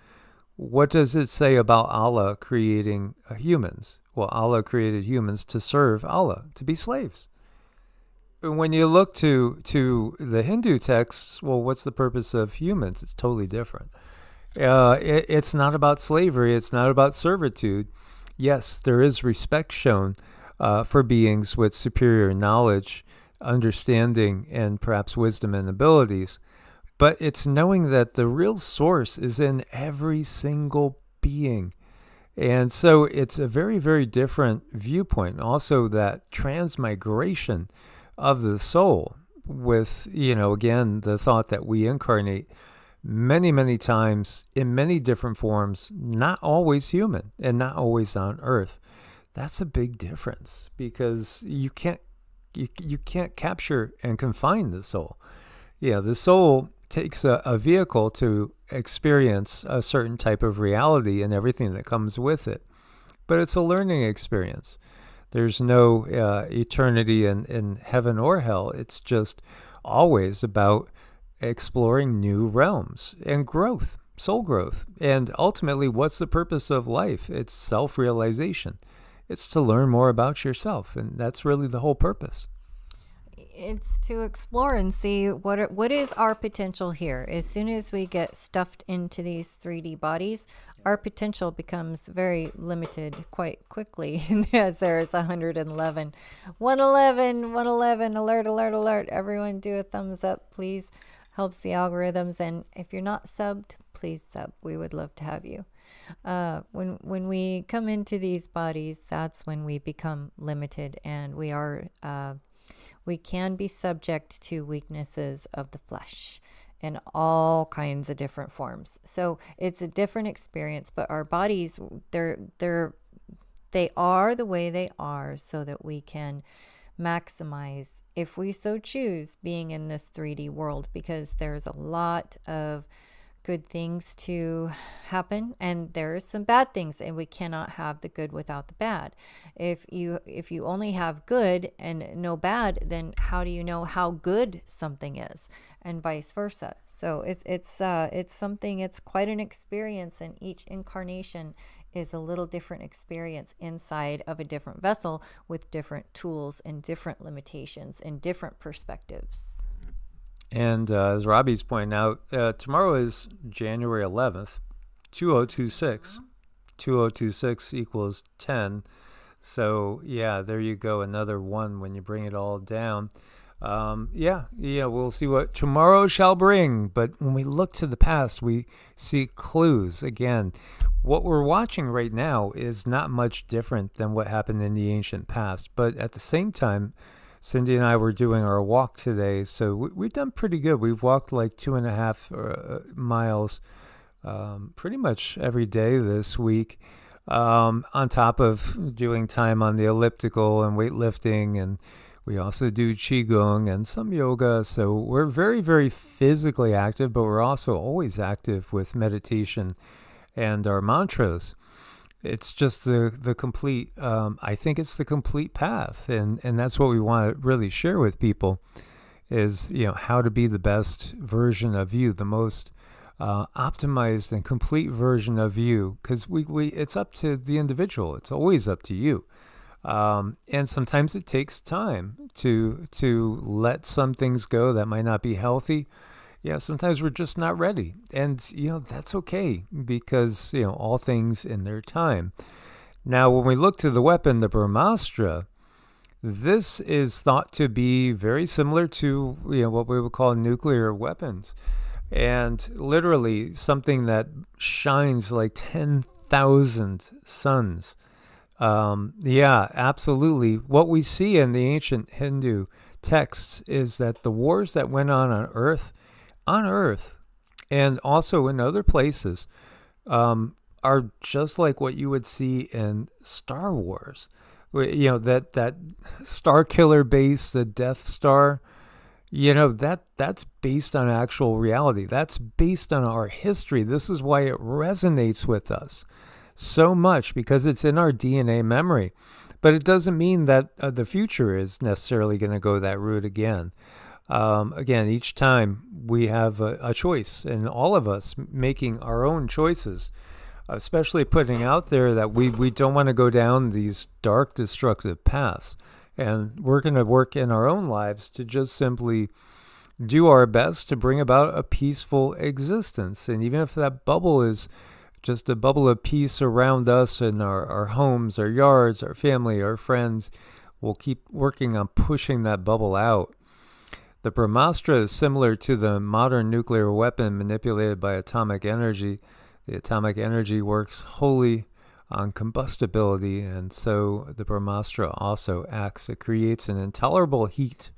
what does it say about Allah creating humans? Well, Allah created humans to serve Allah, to be slaves. When you look to the Hindu texts, well, what's the purpose of humans? It's totally different. It's not about slavery. It's not about servitude. Yes, there is respect shown for beings with superior knowledge, understanding, and perhaps wisdom and abilities. But it's knowing that the real source is in every single being. And so it's a very, very different viewpoint. Also, that transmigration of the soul with, again, the thought that we incarnate many, many times in many different forms, not always human and not always on Earth. That's a big difference because you can't capture and confine the soul. Yeah, the soul takes a vehicle to experience a certain type of reality and everything that comes with it. But it's a learning experience. There's no eternity in heaven or hell. It's just always about exploring new realms and growth, soul growth. And ultimately, what's the purpose of life? It's self-realization. It's to learn more about yourself. And that's really the whole purpose. It's to explore and see what is our potential here. As soon as we get stuffed into these 3D bodies, our potential becomes very limited quite quickly. As there's 111, 111, alert. Everyone do a thumbs up, please. Helps the algorithms. And if you're not subbed, please sub. We would love to have you. When we come into these bodies, that's when we become limited, and we can be subject to weaknesses of the flesh in all kinds of different forms. So it's a different experience, but our bodies, they are the way they are so that we can maximize, if we so choose, being in this 3D world, because there's a lot of good things to happen and there's some bad things, and we cannot have the good without the bad. If you only have good and no bad, then how do you know how good something is, and vice versa? So it's something, it's quite an experience, and each incarnation is a little different experience inside of a different vessel with different tools and different limitations and different perspectives. And as Robbie's pointing out, tomorrow is January 11th, 2026. 2026 equals 10. So, yeah, there you go. Another one when you bring it all down. We'll see what tomorrow shall bring. But when we look to the past, we see clues. Again, what we're watching right now is not much different than what happened in the ancient past. But at the same time, Cindy and I were doing our walk today, so we've done pretty good. We've walked like 2.5 miles pretty much every day this week, on top of doing time on the elliptical and weightlifting, and we also do Qigong and some yoga. So we're very, very physically active, but we're also always active with meditation and our mantras. It's just the complete, I think it's the complete path. And that's what we want to really share with people is, how to be the best version of you, the most optimized and complete version of you. Because it's up to the individual. It's always up to you. And sometimes it takes time to let some things go that might not be healthy. Sometimes we're just not ready. And, that's okay because, all things in their time. Now, when we look to the weapon, the Brahmastra, this is thought to be very similar to, what we would call nuclear weapons. And literally something that shines like 10,000 suns. Absolutely. What we see in the ancient Hindu texts is that the wars that went on Earth, and also in other places, are just like what you would see in Star Wars. That Star Killer base, the Death Star, that's based on actual reality. That's based on our history. This is why it resonates with us so much, because it's in our DNA memory. But it doesn't mean that the future is necessarily going to go that route again. Again, each time we have a choice, and all of us making our own choices, especially putting out there that we don't want to go down these dark, destructive paths. And we're going to work in our own lives to just simply do our best to bring about a peaceful existence. And even if that bubble is just a bubble of peace around us and our homes, our yards, our family, our friends, we'll keep working on pushing that bubble out. The Brahmastra is similar to the modern nuclear weapon manipulated by atomic energy. The atomic energy works wholly on combustibility, and so the Brahmastra also acts. It creates an intolerable heat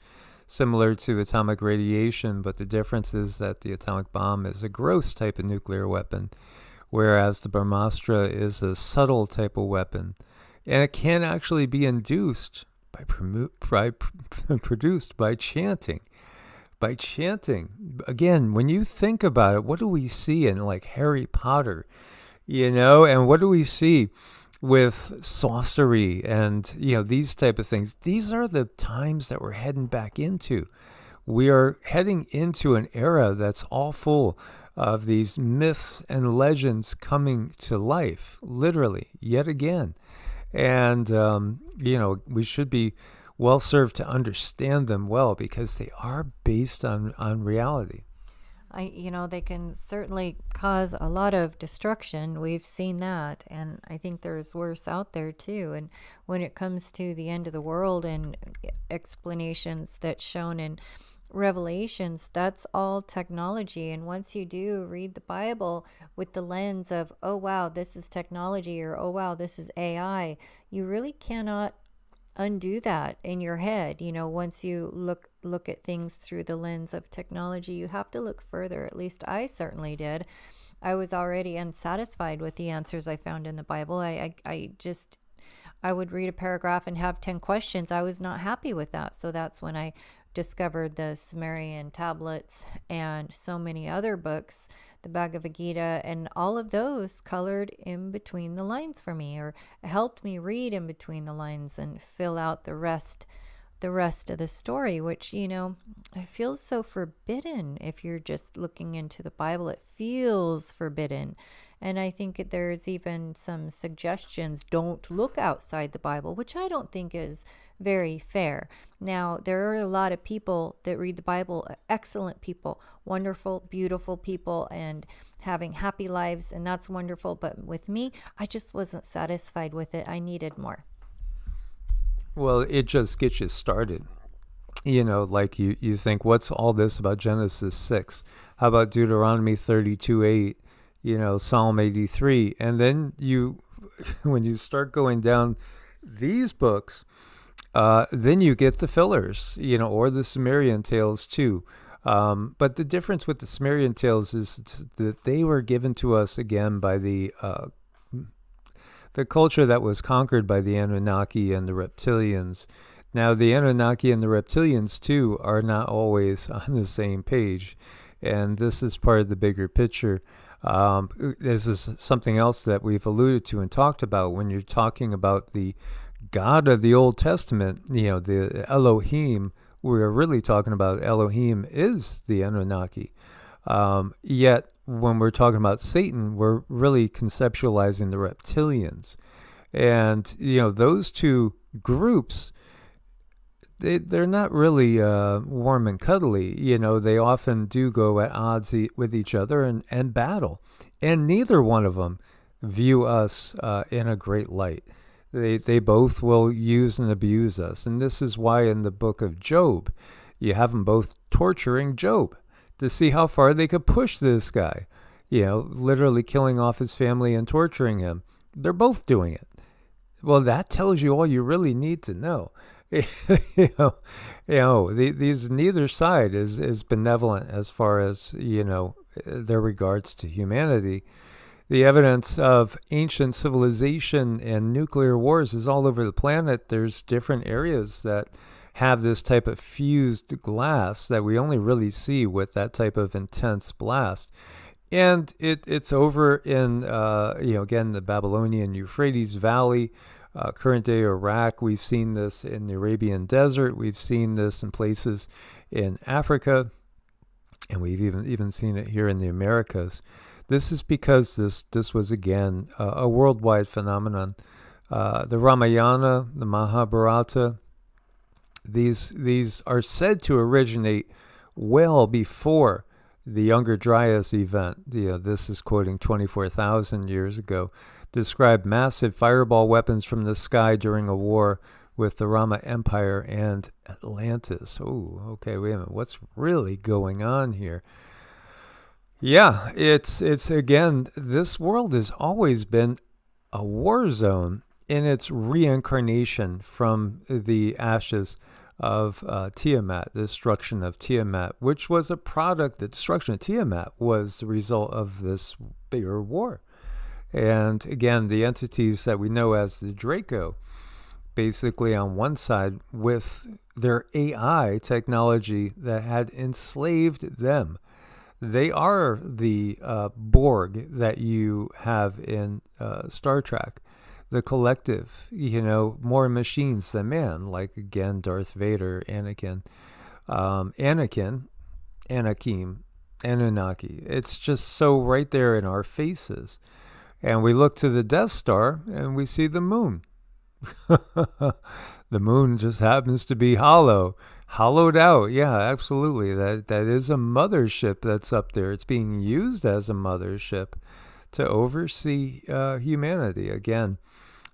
similar to atomic radiation, but the difference is that the atomic bomb is a gross type of nuclear weapon, whereas the Brahmastra is a subtle type of weapon. And it can actually be induced produced by chanting. By chanting. Again, when you think about it, what do we see in like Harry Potter? And what do we see with sorcery and, these type of things? These are the times that we're heading back into. We are heading into an era that's all full of these myths and legends coming to life, literally, yet again. And, we should be well served to understand them well because they are based on reality. They can certainly cause a lot of destruction. We've seen that. And I think there's worse out there too. And when it comes to the end of the world and explanations that's shown in Revelations, that's all technology. And once you do read the Bible with the lens of, oh, wow, this is technology, or, oh, wow, this is AI, you really cannot undo that in your head. Once you look at things through the lens of technology, you have to look further. At least I certainly did. I was already unsatisfied with the answers I found in the Bible. I would read a paragraph and have 10 questions. I was not happy with that. So that's when I discovered the Sumerian tablets and so many other books, the Bhagavad Gita, and all of those colored in between the lines for me, or helped me read in between the lines and fill out the rest of the story, which, it feels so forbidden. If you're just looking into the Bible, it feels forbidden. And I think there's even some suggestions, don't look outside the Bible, which I don't think is very fair. Now, there are a lot of people that read the Bible, excellent people, wonderful, beautiful people, and having happy lives, and that's wonderful. But with me, I just wasn't satisfied with it. I needed more. Well, it just gets you started. Like you think, what's all this about Genesis 6? How about Deuteronomy 32:8? Psalm 83. And then when you start going down these books, then you get the fillers, or the Sumerian tales too. But the difference with the Sumerian tales is that they were given to us again by the culture that was conquered by the Anunnaki and the reptilians. Now, the Anunnaki and the reptilians too are not always on the same page. And this is part of the bigger picture. This is something else that we've alluded to and talked about when you're talking about the God of the Old Testament, the Elohim. We're really talking about Elohim is the Anunnaki. Yet, when we're talking about Satan, we're really conceptualizing the reptilians. And, those two groups, they're not really warm and cuddly. They often do go at odds with each other and battle. And neither one of them view us in a great light. They both will use and abuse us. And this is why in the book of Job, you have them both torturing Job to see how far they could push this guy. Literally killing off his family and torturing him. They're both doing it. Well, that tells you all you really need to know. These neither side is benevolent as far as their regards to humanity. The evidence of ancient civilization and nuclear wars is all over the planet. There's different areas that have this type of fused glass that we only really see with that type of intense blast. And it's over in again, the Babylonian Euphrates Valley. Current day Iraq, we've seen this in the Arabian Desert, we've seen this in places in Africa, and we've even seen it here in the Americas. This is because this was again a worldwide phenomenon. The Ramayana, the Mahabharata, these are said to originate well before the Younger Dryas event. This is quoting 24,000 years ago. Described massive fireball weapons from the sky during a war with the Rama Empire and Atlantis. Oh, okay, wait a minute. What's really going on here? Yeah, it's again, this world has always been a war zone in its reincarnation from the ashes of Tiamat, the destruction of Tiamat, which was a product, the destruction of Tiamat was the result of this bigger war. And again, the entities that we know as the Draco, basically on one side with their AI technology that had enslaved them. They are the Borg that you have in Star Trek, the collective, more machines than man, like again, Darth Vader, Anakim, Anunnaki. It's just so right there in our faces. And we look to the Death Star and we see the moon. The moon just happens to be hollowed out. Yeah, absolutely. That is a mothership that's up there. It's being used as a mothership to oversee humanity. Again,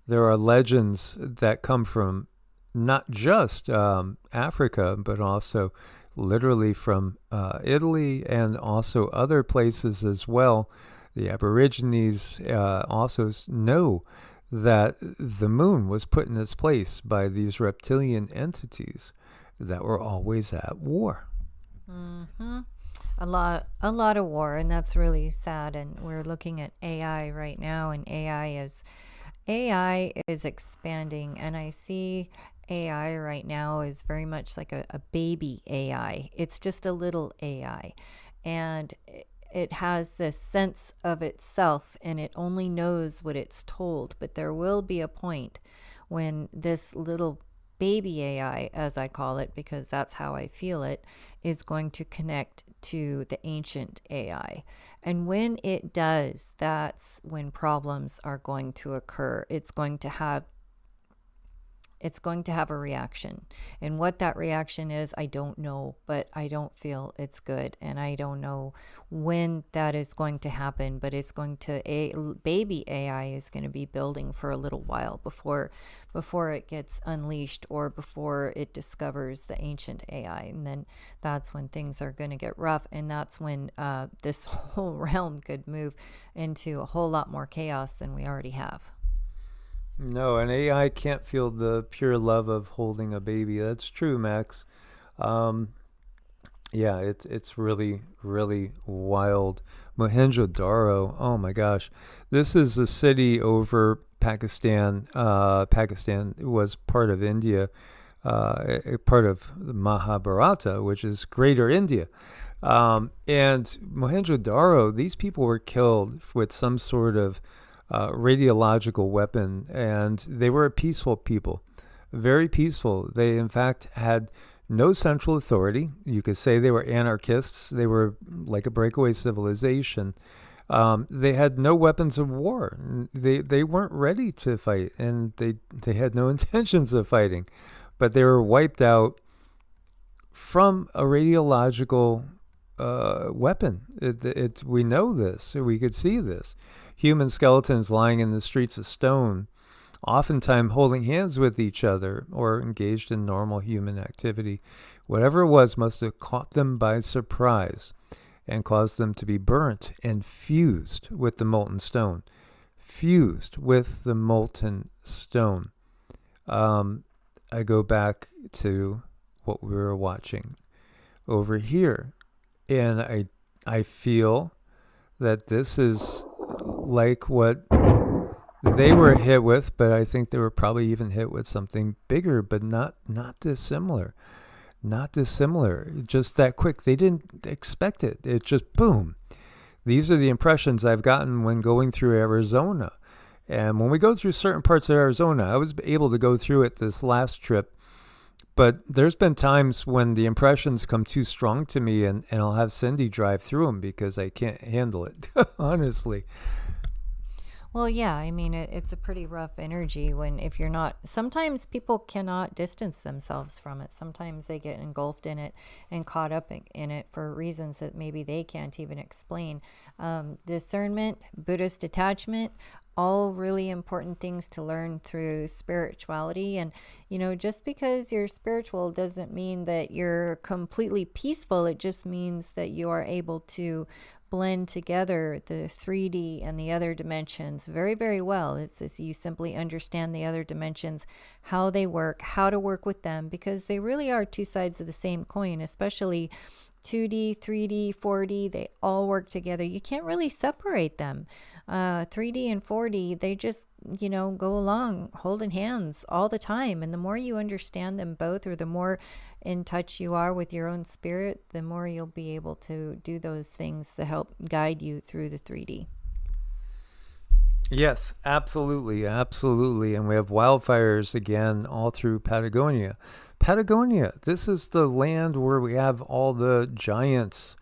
there are legends that come from not just Africa, but also literally from Italy and also other places as well. The Aborigines also know that the moon was put in its place by these reptilian entities that were always at war. Mm-hmm. A lot of war, and that's really sad. And we're looking at AI right now, and AI is expanding, and I see AI right now is very much like a baby AI. It's just a little AI, and it has this sense of itself, and it only knows what it's told. But there will be a point when this little baby AI, as I call it, because that's how I feel it, is going to connect to the ancient AI. And when it does, that's when problems are going to occur. It's going to have a reaction. And what that reaction is, I don't know, but I don't feel it's good. And I don't know when that is going to happen, but it's going to, baby AI is going to be building for a little while before it gets unleashed or before it discovers the ancient AI. And then that's when things are going to get rough. And that's when this whole realm could move into a whole lot more chaos than we already have. No, an AI can't feel the pure love of holding a baby. That's true, Max. Um, yeah, it's really really wild. Mohenjo-daro. Oh my gosh, this is a city over Pakistan. Pakistan was part of India, part of the Mahabharata, which is Greater India. And Mohenjo-daro, these people were killed with some sort of radiological weapon, and they were a peaceful people, very peaceful. They, in fact, had no central authority. You could say they were anarchists. They were like a breakaway civilization. They had no weapons of war. They weren't ready to fight, and they had no intentions of fighting, but they were wiped out from a radiological weapon. We know this. We could see this. Human skeletons lying in the streets of stone, oftentimes holding hands with each other or engaged in normal human activity. Whatever it was must have caught them by surprise and caused them to be burnt and fused with the molten stone. Fused with the molten stone. I go back to what we were watching over here, and I feel that this is like what they were hit with, but I think they were probably even hit with something bigger, but not dissimilar. Not dissimilar. Just that quick. They didn't expect it. It just boom. These are the impressions I've gotten when going through Arizona. And when we go through certain parts of Arizona, I was able to go through it this last trip. But there's been times when the impressions come too strong to me, and I'll have Cindy drive through them because I can't handle it, honestly. Well, yeah, I mean, it's a pretty rough energy if you're not, sometimes people cannot distance themselves from it. Sometimes they get engulfed in it and caught up in it for reasons that maybe they can't even explain. Discernment, Buddhist detachment, all really important things to learn through spirituality. And, just because you're spiritual doesn't mean that you're completely peaceful. It just means that you are able to blend together the 3D and the other dimensions very, very well. It's as you simply understand the other dimensions, how they work, how to work with them, because they really are two sides of the same coin, especially 2D, 3D, 4D, they all work together. You can't really separate them. 3D and 4D, they just, go along holding hands all the time. And the more you understand them both, or the more in touch you are with your own spirit, the more you'll be able to do those things to help guide you through the 3D. Yes, absolutely. Absolutely. And we have wildfires again all through Patagonia. Patagonia, this is the land where we have all the giants.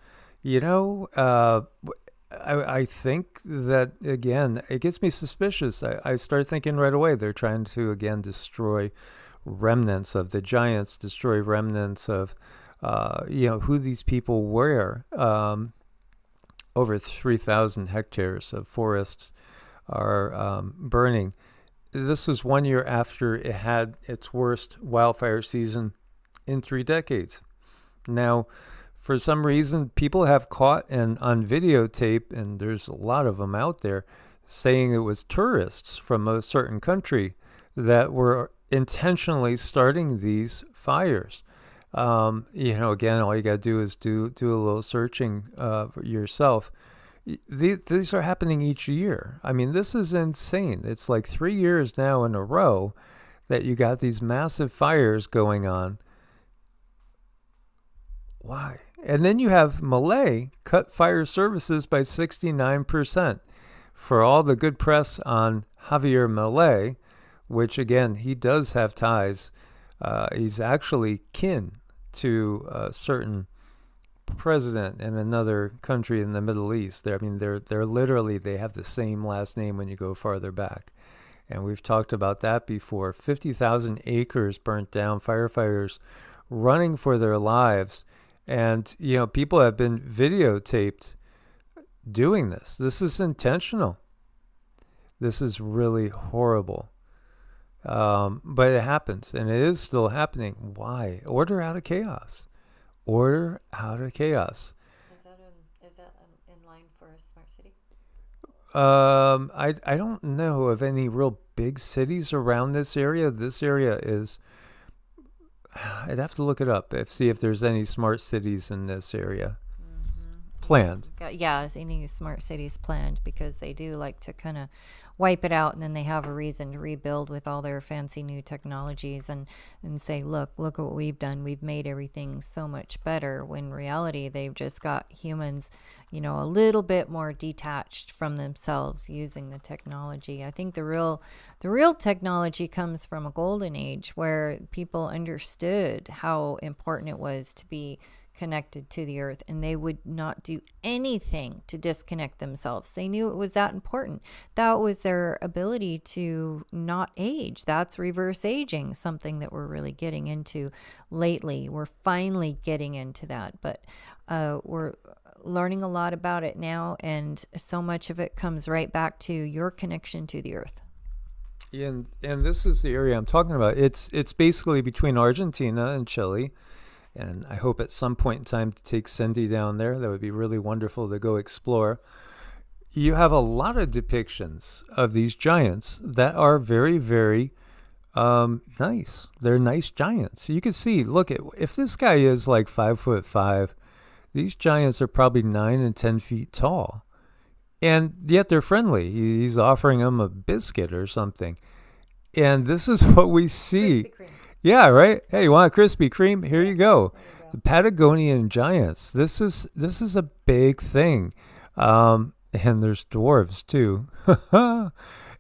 I think that, again, it gets me suspicious. I start thinking right away they're trying to, again, destroy remnants of the giants, destroy remnants of, who these people were. Over 3,000 hectares of forests are burning. This was 1 year after it had its worst wildfire season in 3 decades. Now, for some reason, people have caught and on videotape, and there's a lot of them out there, saying it was tourists from a certain country that were intentionally starting these fires. Again, all you got to do is do a little searching yourself. These are happening each year. I mean, this is insane. It's like 3 years now in a row that you got these massive fires going on. Why? And then you have Malay cut fire services by 69%. For all the good press on Javier Malay, which again, he does have ties. He's actually kin to a certain president in another country in the Middle East. They're literally, they have the same last name when you go farther back. And we've talked about that before. 50,000 acres burnt down, firefighters running for their lives. And, people have been videotaped doing this. This is intentional. This is really horrible. But it happens, and it is still happening. Why? Order out of chaos. Order out of chaos. Is that in line for a smart city? I don't know of any real big cities around this area. This area is, I'd have to look it up, see if there's any smart cities in this area. Planned. Yeah, any smart cities planned, because they do like to kind of wipe it out, and then they have a reason to rebuild with all their fancy new technologies and say, look what we've done. We've made everything so much better, when in reality they've just got humans, a little bit more detached from themselves using the technology. I think the real technology comes from a golden age where people understood how important it was to be connected to the earth, and they would not do anything to disconnect themselves. They knew it was that important. That was their ability to not age. That's reverse aging, something that we're really getting into lately. We're finally getting into that, but we're learning a lot about it now, and so much of it comes right back to your connection to the earth. And this is the area I'm talking about. It's basically between Argentina and Chile. And I hope at some point in time to take Cindy down there. That would be really wonderful to go explore. You have a lot of depictions of these giants that are very, very nice. They're nice giants. You can see, look, if this guy is like 5'5", these giants are probably 9 and 10 feet tall. And yet they're friendly. He's offering them a biscuit or something. And this is what we see. Yeah, right. Hey, you want a Krispy Kreme? Here you go. The Patagonian giants. This is a big thing. And there's dwarves too.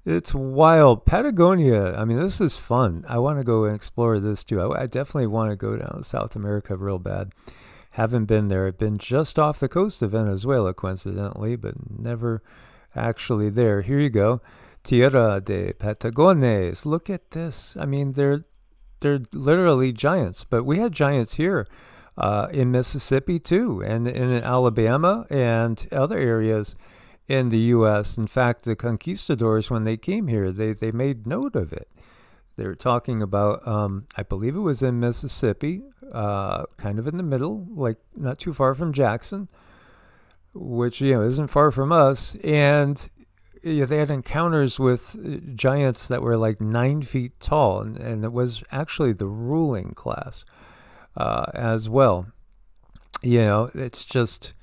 It's wild. Patagonia. I mean, this is fun. I want to go and explore this too. I definitely want to go down to South America real bad. Haven't been there. I've been just off the coast of Venezuela, coincidentally, but never actually there. Here you go. Tierra de Patagones. Look at this. I mean, they're literally giants, but we had giants here in Mississippi too, and in Alabama and other areas in the U.S. In fact, the conquistadors, when they came here, they made note of it. They were talking about, I believe it was in Mississippi, kind of in the middle, like not too far from Jackson, which, isn't far from us. And they had encounters with giants that were like 9 feet tall. And it was actually the ruling class as well. It's just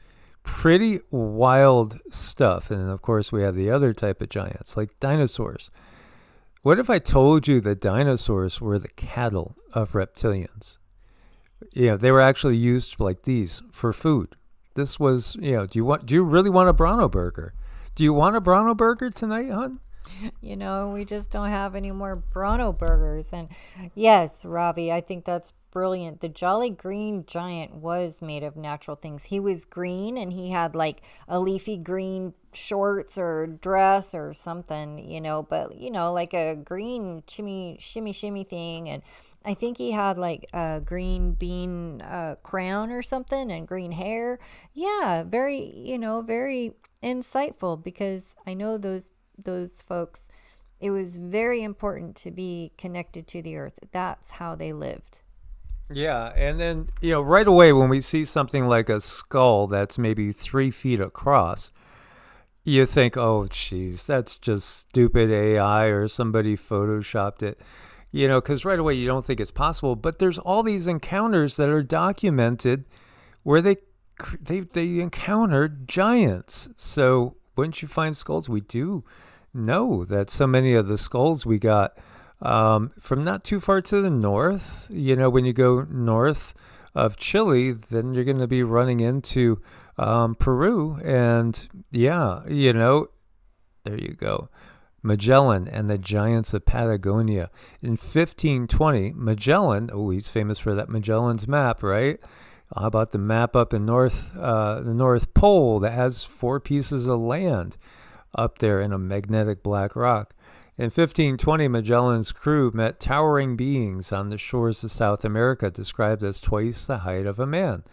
pretty wild stuff. And of course, we have the other type of giants, like dinosaurs. What if I told you that dinosaurs were the cattle of reptilians? They were actually used like these for food. This was, do you really want a Bronto burger? Do you want a Bronto burger tonight, hon? We just don't have any more Bronto burgers. And yes, Robbie, I think that's brilliant. The Jolly Green Giant was made of natural things. He was green and he had like a leafy green shorts or dress or something, but, like a green shimmy thing. And I think he had like a green bean crown or something and green hair. Yeah, very, very insightful, because I know those folks, it was very important to be connected to the earth. That's how they lived. Yeah, and then, right away when we see something like a skull that's maybe 3 feet across, you think, oh, geez, that's just stupid AI or somebody photoshopped it, because right away you don't think it's possible. But there's all these encounters that are documented where they encountered giants. So wouldn't you find skulls? We do know that so many of the skulls we got from not too far to the north, when you go north of Chile, then you're going to be running into Peru. And yeah, there you go. Magellan and the Giants of Patagonia. In 1520, Magellan, he's famous for that Magellan's map, right? How about the map up in the North Pole that has 4 pieces of land up there in a magnetic black rock? In 1520, Magellan's crew met towering beings on the shores of South America, described as twice the height of a man.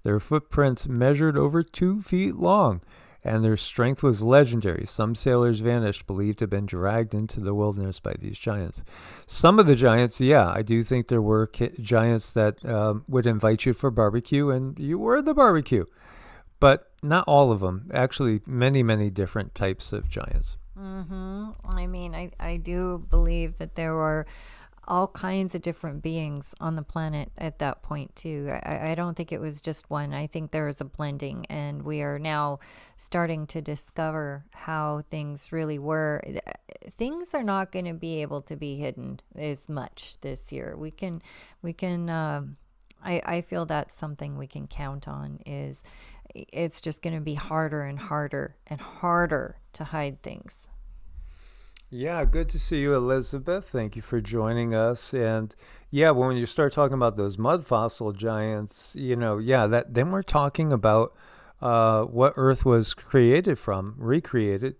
Their footprints measured over 2 feet long, and their strength was legendary. Some sailors vanished, believed to have been dragged into the wilderness by these giants. Some of the giants, yeah, I do think there were giants that would invite you for barbecue, and you were the barbecue. But not all of them. Actually, many, many different types of giants. Mm-hmm. I mean, I do believe that there were all kinds of different beings on the planet at that point too. I don't think it was just one. I think there was a blending, and we are now starting to discover how things really were. Things are not going to be able to be hidden as much this year. I feel that's something we can count on. It's just going to be harder and harder and harder to hide things. Yeah, good to see you, Elizabeth. Thank you for joining us. And yeah, when you start talking about those mud fossil giants, then we're talking about what Earth was recreated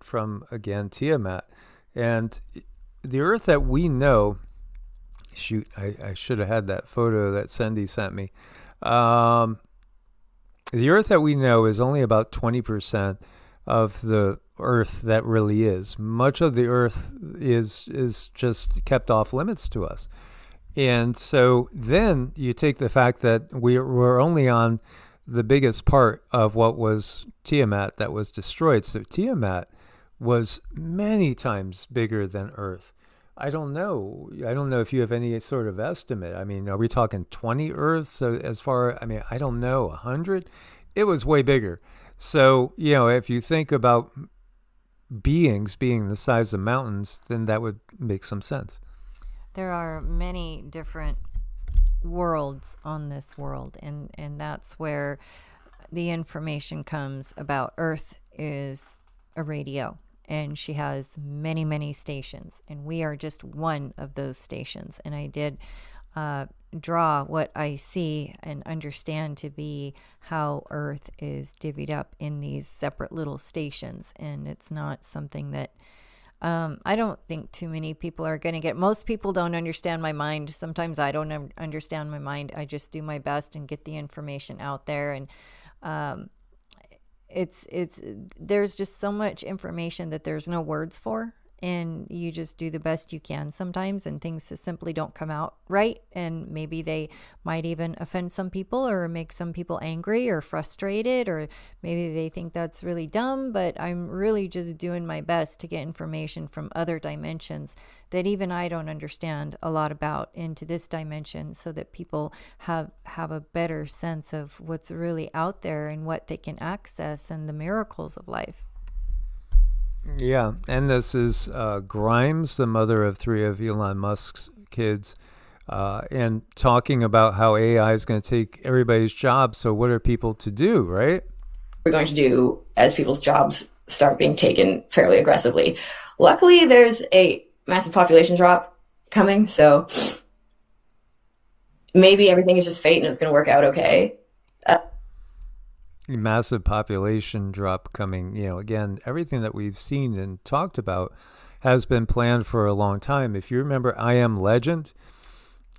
from, again, Tiamat. And the Earth that we know, shoot, I should have had that photo that Cindy sent me. The Earth that we know is only about 20% of the Earth that really is. Much of the Earth is just kept off limits to us. And so then you take the fact that we're only on the biggest part of what was Tiamat that was destroyed. So Tiamat was many times bigger than Earth. I don't know if you have any sort of estimate. I mean, are we talking 20 Earths? So I don't know, 100? It was way bigger. So, if you think about beings being the size of mountains, then that would make some sense. There are many different worlds on this world, and that's where the information comes about. Earth is a radio, and she has many, many stations, and we are just one of those stations. And I did draw what I see and understand to be how Earth is divvied up in these separate little stations. And it's not something that I don't think too many people are going to get. Most people don't understand my mind. Sometimes I don't understand my mind. I just do my best and get the information out there. And there's just so much information that there's no words for. and you just do the best you can sometimes, and things just simply don't come out right, and maybe they might even offend some people or make some people angry or frustrated, or maybe they think that's really dumb. But I'm really just doing my best to get information from other dimensions that even I don't understand a lot about into this dimension, so that people have a better sense of what's really out there and what they can access and the miracles of life. Yeah, and this is Grimes, the mother of 3 of Elon Musk's kids, and talking about how AI is going to take everybody's jobs. So what are people to do, right? We're going to do as people's jobs start being taken fairly aggressively. Luckily, there's a massive population drop coming, so maybe everything is just fate and it's going to work out okay. Massive population drop coming. Again, everything that we've seen and talked about has been planned for a long time. If you remember I Am Legend,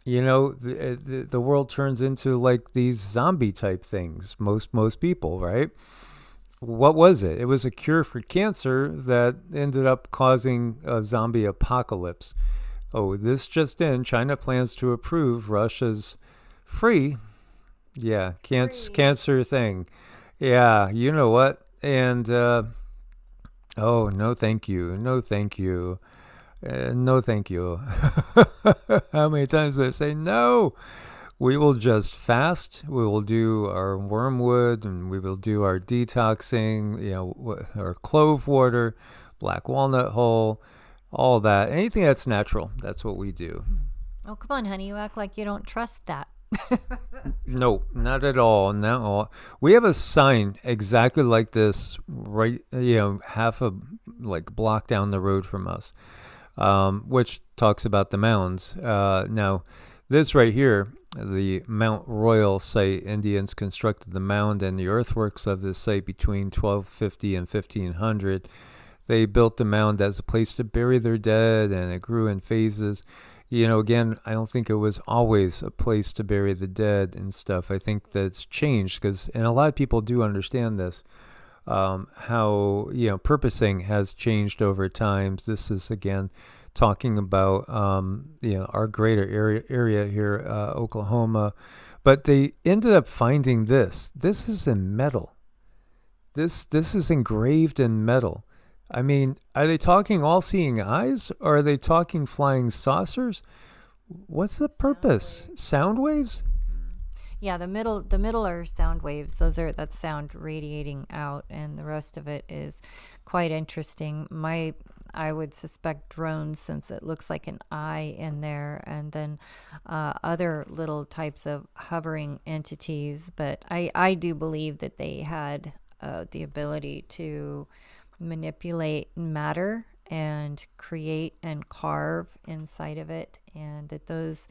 the world turns into like these zombie type things. Most people, right? What was it? It was a cure for cancer that ended up causing a zombie apocalypse. Oh, this just in, China plans to approve Russia's free cancer thing. Yeah, you know what? And, oh, no, thank you. No, thank you. No, thank you. How many times do I say no? We will just fast. We will do our wormwood, and we will do our detoxing, our clove water, black walnut hull, all that. Anything that's natural, that's what we do. Oh, come on, honey. You act like you don't trust that. No, not at all. No, we have a sign exactly like this, right? Half a block down the road from us, which talks about the mounds. Now, this right here, the Mount Royal site, Indians constructed the mound and the earthworks of this site between 1250 and 1500. They built the mound as a place to bury their dead, and it grew in phases. Again, I don't think it was always a place to bury the dead and stuff. I think that's changed and a lot of people do understand this, how, purposing has changed over time. This is, again, talking about, our greater area here, Oklahoma. But they ended up finding this. This is in metal. This is engraved in metal. I mean, are they talking all-seeing eyes, or are they talking flying saucers? What's the purpose? Sound waves? Yeah, the middle are sound waves. That's sound radiating out, and the rest of it is quite interesting. I would suspect drones, since it looks like an eye in there, and then other little types of hovering entities. But I do believe that they had the ability to manipulate matter and create and carve inside of it, and that those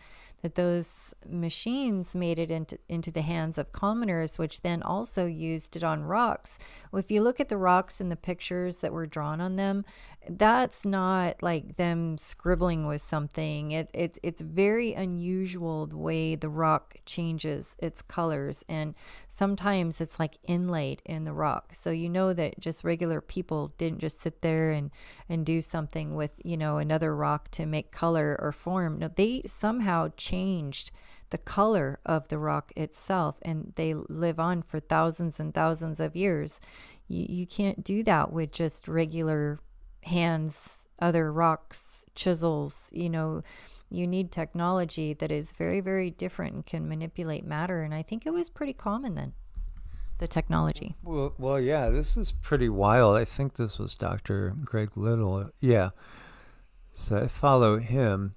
machines made it into the hands of commoners, which then also used it on rocks. Well, if you look at the rocks and the pictures that were drawn on them, that's not like them scribbling with something. It's very unusual the way the rock changes its colors, and sometimes it's like inlaid in the rock. So that just regular people didn't just sit there and do something with another rock to make color or form. No, they somehow changed the color of the rock itself, and they live on for thousands and thousands of years. You can't do that with just regular hands, other rocks, chisels. You need technology that is very, very different and can manipulate matter. And I think it was pretty common then, the technology. Well, yeah, this is pretty wild. I think this was Dr. Greg Little. Yeah. So I follow him.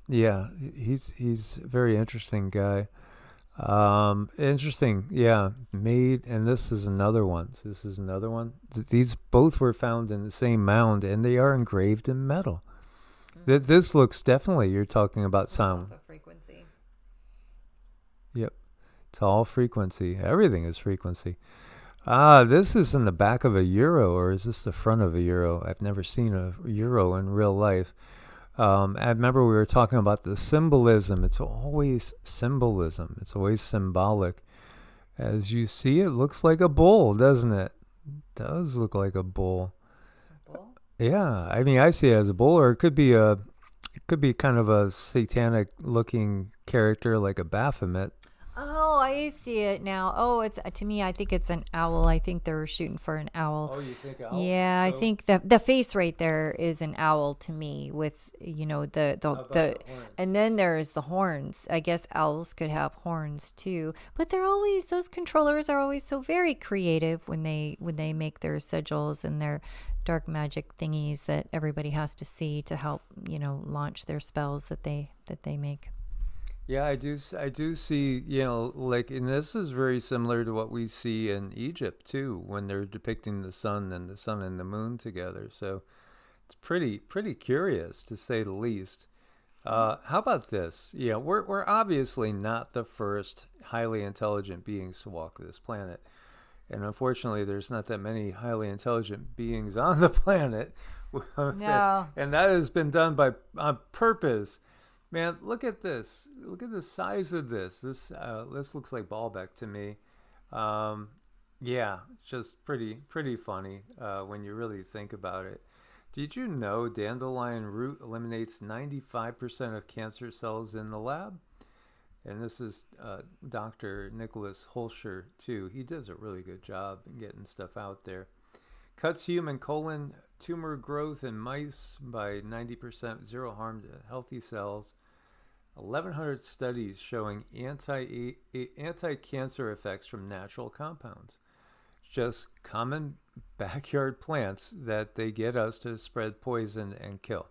Yeah, he's a very interesting guy. Interesting. Yeah. And this is another one. These both were found in the same mound, and they are engraved in metal. Mm-hmm. This looks definitely, you're talking about sound. Frequency. Yep. It's all frequency. Everything is frequency. This is in the back of a euro, or is this the front of a euro? I've never seen a euro in real life. I remember we were talking about the symbolism. It's always symbolism. It's always symbolic. As you see, it looks like a bull, doesn't it? It does look like a bull. A bull? Yeah, I mean, I see it as a bull, or it could be kind of a satanic looking character like a Baphomet. Oh, I see it now. Oh, it's to me. I think it's an owl. I think they're shooting for an owl. Oh, you think owl? Yeah, I So think the face right there is an owl to me. With how about the the horns? and then there's the horns. I guess owls could have horns too, but they're always those controllers are always so very creative when they make their sigils and their dark magic thingies that everybody has to see to help launch their spells that they make. Yeah, I do see, like, and this is very similar to what we see in Egypt too, when they're depicting the sun and the moon together. So it's pretty curious to say the least. How about this? Yeah, we're obviously not the first highly intelligent beings to walk this planet, and unfortunately, there's not that many highly intelligent beings on the planet. No. And that has been done on purpose. Man, look at this. Look at the size of this. This looks like Baalbek to me. Yeah, just pretty funny when you really think about it. Did you know dandelion root eliminates 95% of cancer cells in the lab? And this is Dr. Nicholas Holscher too. He does a really good job in getting stuff out there. Cuts human colon tumor growth in mice by 90%, zero harm to healthy cells. 1,100 studies showing anti-cancer effects from natural compounds. Just common backyard plants that they get us to spread poison and kill.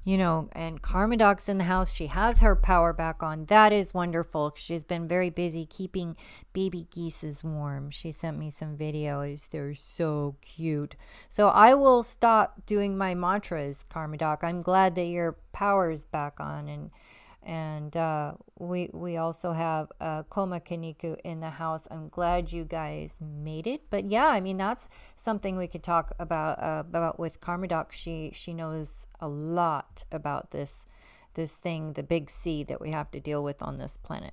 And Karma Doc's in the house. She has her power back on. That is wonderful. She's been very busy keeping baby geeses warm. She sent me some videos. They're so cute. So I will stop doing my mantras, Karma Doc. I'm glad that your power's back on. And we also have Koma Kaniku in the house. I'm glad you guys made it. But yeah, I mean, that's something we could talk about with Karma Doc. She knows a lot about this thing, the big C that we have to deal with on this planet.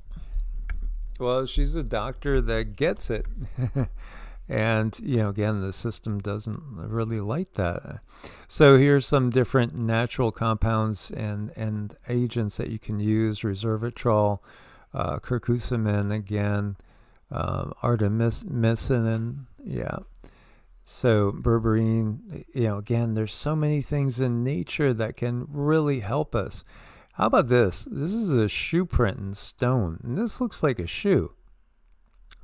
Well, she's a doctor that gets it. And, again, the system doesn't really like that. So here's some different natural compounds and agents that you can use. Resveratrol, curcumin, again, artemisinin, yeah. So berberine, again, there's so many things in nature that can really help us. How about this? This is a shoe print in stone, and this looks like a shoe.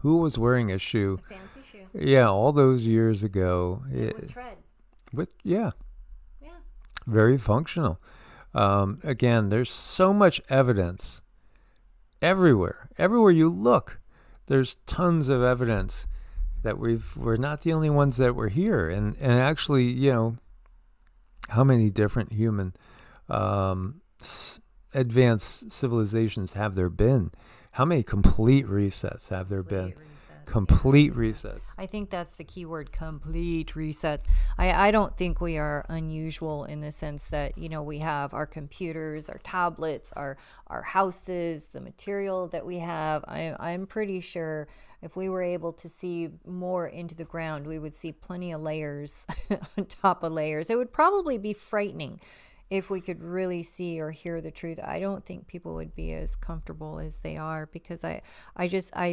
Who was wearing a shoe? A fancy shoe. Yeah, all those years ago. With tread. Yeah. Yeah. Very functional. Again, there's so much evidence everywhere. Everywhere you look, there's tons of evidence that we're not the only ones that were here. And actually, how many different human advanced civilizations have there been? How many complete resets have there been? Complete resets. I think that's the key word, complete resets. I don't think we are unusual in the sense that, we have our computers, our tablets, our houses, the material that we have. I'm pretty sure if we were able to see more into the ground, we would see plenty of layers on top of layers. It would probably be frightening if we could really see or hear the truth. I don't think people would be as comfortable as they are, because I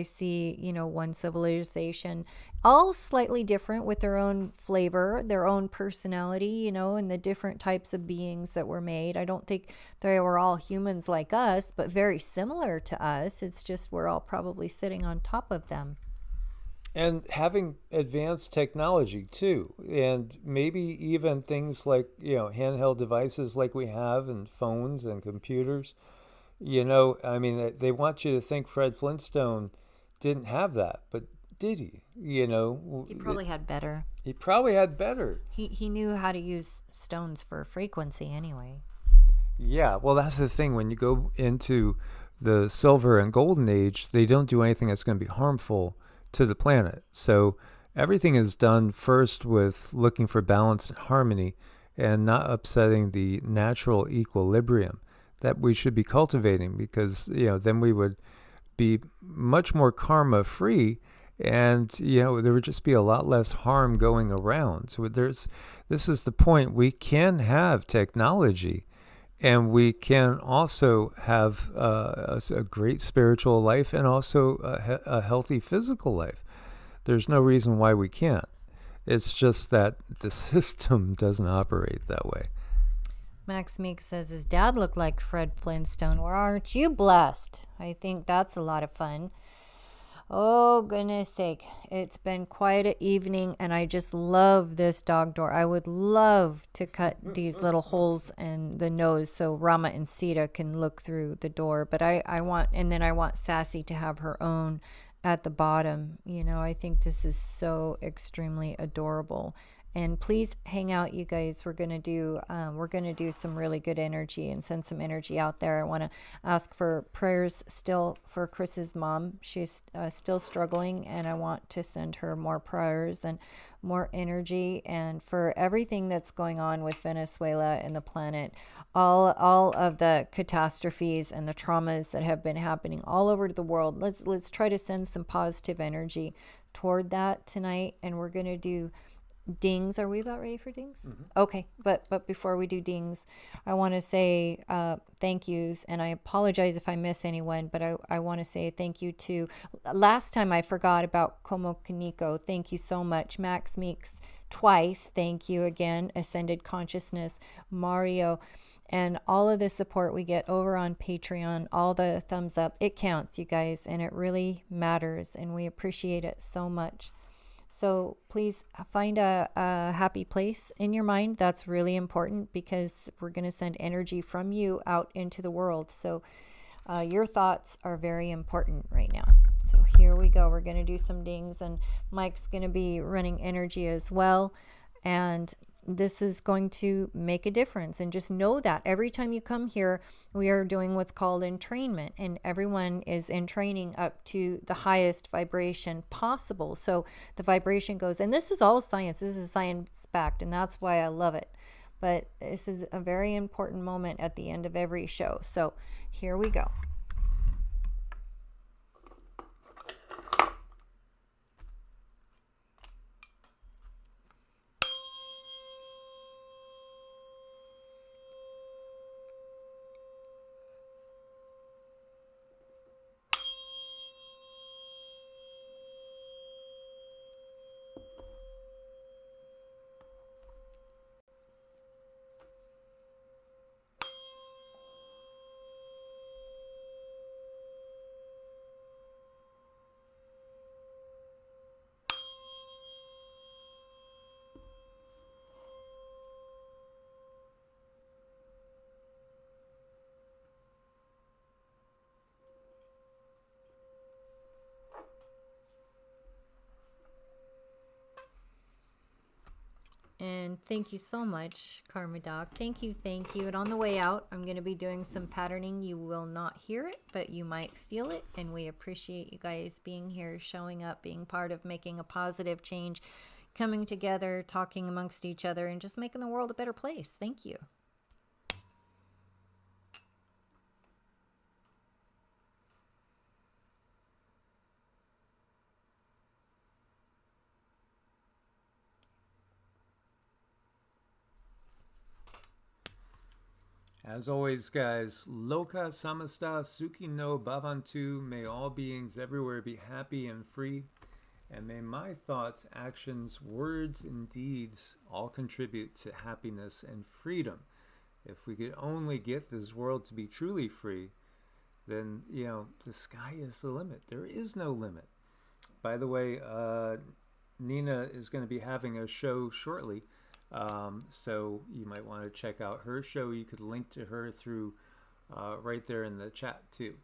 see, one civilization all slightly different with their own flavor, their own personality, and the different types of beings that were made. I don't think they were all humans like us, but very similar to us. It's just we're all probably sitting on top of them. And having advanced technology too, and maybe even things like, handheld devices like we have, and phones and computers. I mean, they want you to think Fred Flintstone didn't have that, but did he? He probably had better. He probably had better. He knew how to use stones for frequency anyway. Yeah, well, that's the thing. When you go into the silver and golden age, they don't do anything that's going to be harmful to the planet. So everything is done first with looking for balance and harmony, and not upsetting the natural equilibrium that we should be cultivating, because then we would be much more karma free, And, there would just be a lot less harm going around. So this is the point. We can have technology, and we can also have a great spiritual life and also a healthy physical life. There's no reason why we can't. It's just that the system doesn't operate that way. Max Meek says his dad looked like Fred Flintstone. Well, aren't you blessed? I think that's a lot of fun. Oh, goodness sake. It's been quite an evening, and I just love this dog door. I would love to cut these little holes in the nose so Rama and Sita can look through the door. But I want Sassy to have her own at the bottom. I think this is so extremely adorable. And please hang out, you guys. We're gonna do some really good energy and send some energy out there. I want to ask for prayers still for Chris's mom. She's still struggling, and I want to send her more prayers and more energy, and for everything that's going on with Venezuela and the planet, all of the catastrophes and the traumas that have been happening all over the world. Let's try to send some positive energy toward that tonight, and we're gonna do dings. Are we about ready for dings? Mm-hmm. Okay, but before we do dings, I want to say thank yous, and I apologize if I miss anyone, but I want to say thank you to, last time I forgot about Como Kaniko. Thank you so much. Max Meeks twice, thank you again. Ascended Consciousness, Mario, and all of the support we get over on Patreon, all the thumbs up. It counts, you guys, and it really matters, and we appreciate it so much. So please find a happy place in your mind. That's really important, because we're going to send energy from you out into the world. So your thoughts are very important right now. So here we go. We're going to do some dings, and Mike's going to be running energy as well. And this is going to make a difference. And just know that every time you come here, we are doing what's called entrainment, and everyone is in training up to the highest vibration possible. So the vibration goes, and this is all science. This is science backed, and that's why I love it. But this is a very important moment at the end of every show. So here we go. And thank you so much, Karma Doc. Thank you. And on the way out, I'm going to be doing some patterning. You will not hear it, but you might feel it. And we appreciate you guys being here, showing up, being part of making a positive change, coming together, talking amongst each other, and just making the world a better place. Thank you. As always, guys, Loka Samasta Sukhi no Bhavantu. May all beings everywhere be happy and free. And may my thoughts, actions, words, and deeds all contribute to happiness and freedom. If we could only get this world to be truly free, then, the sky is the limit. There is no limit. By the way, Nina is going to be having a show shortly. So you might want to check out her show. You could link to her through right there in the chat too.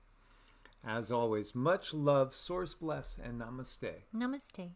As always, much love, source bless, and namaste. Namaste.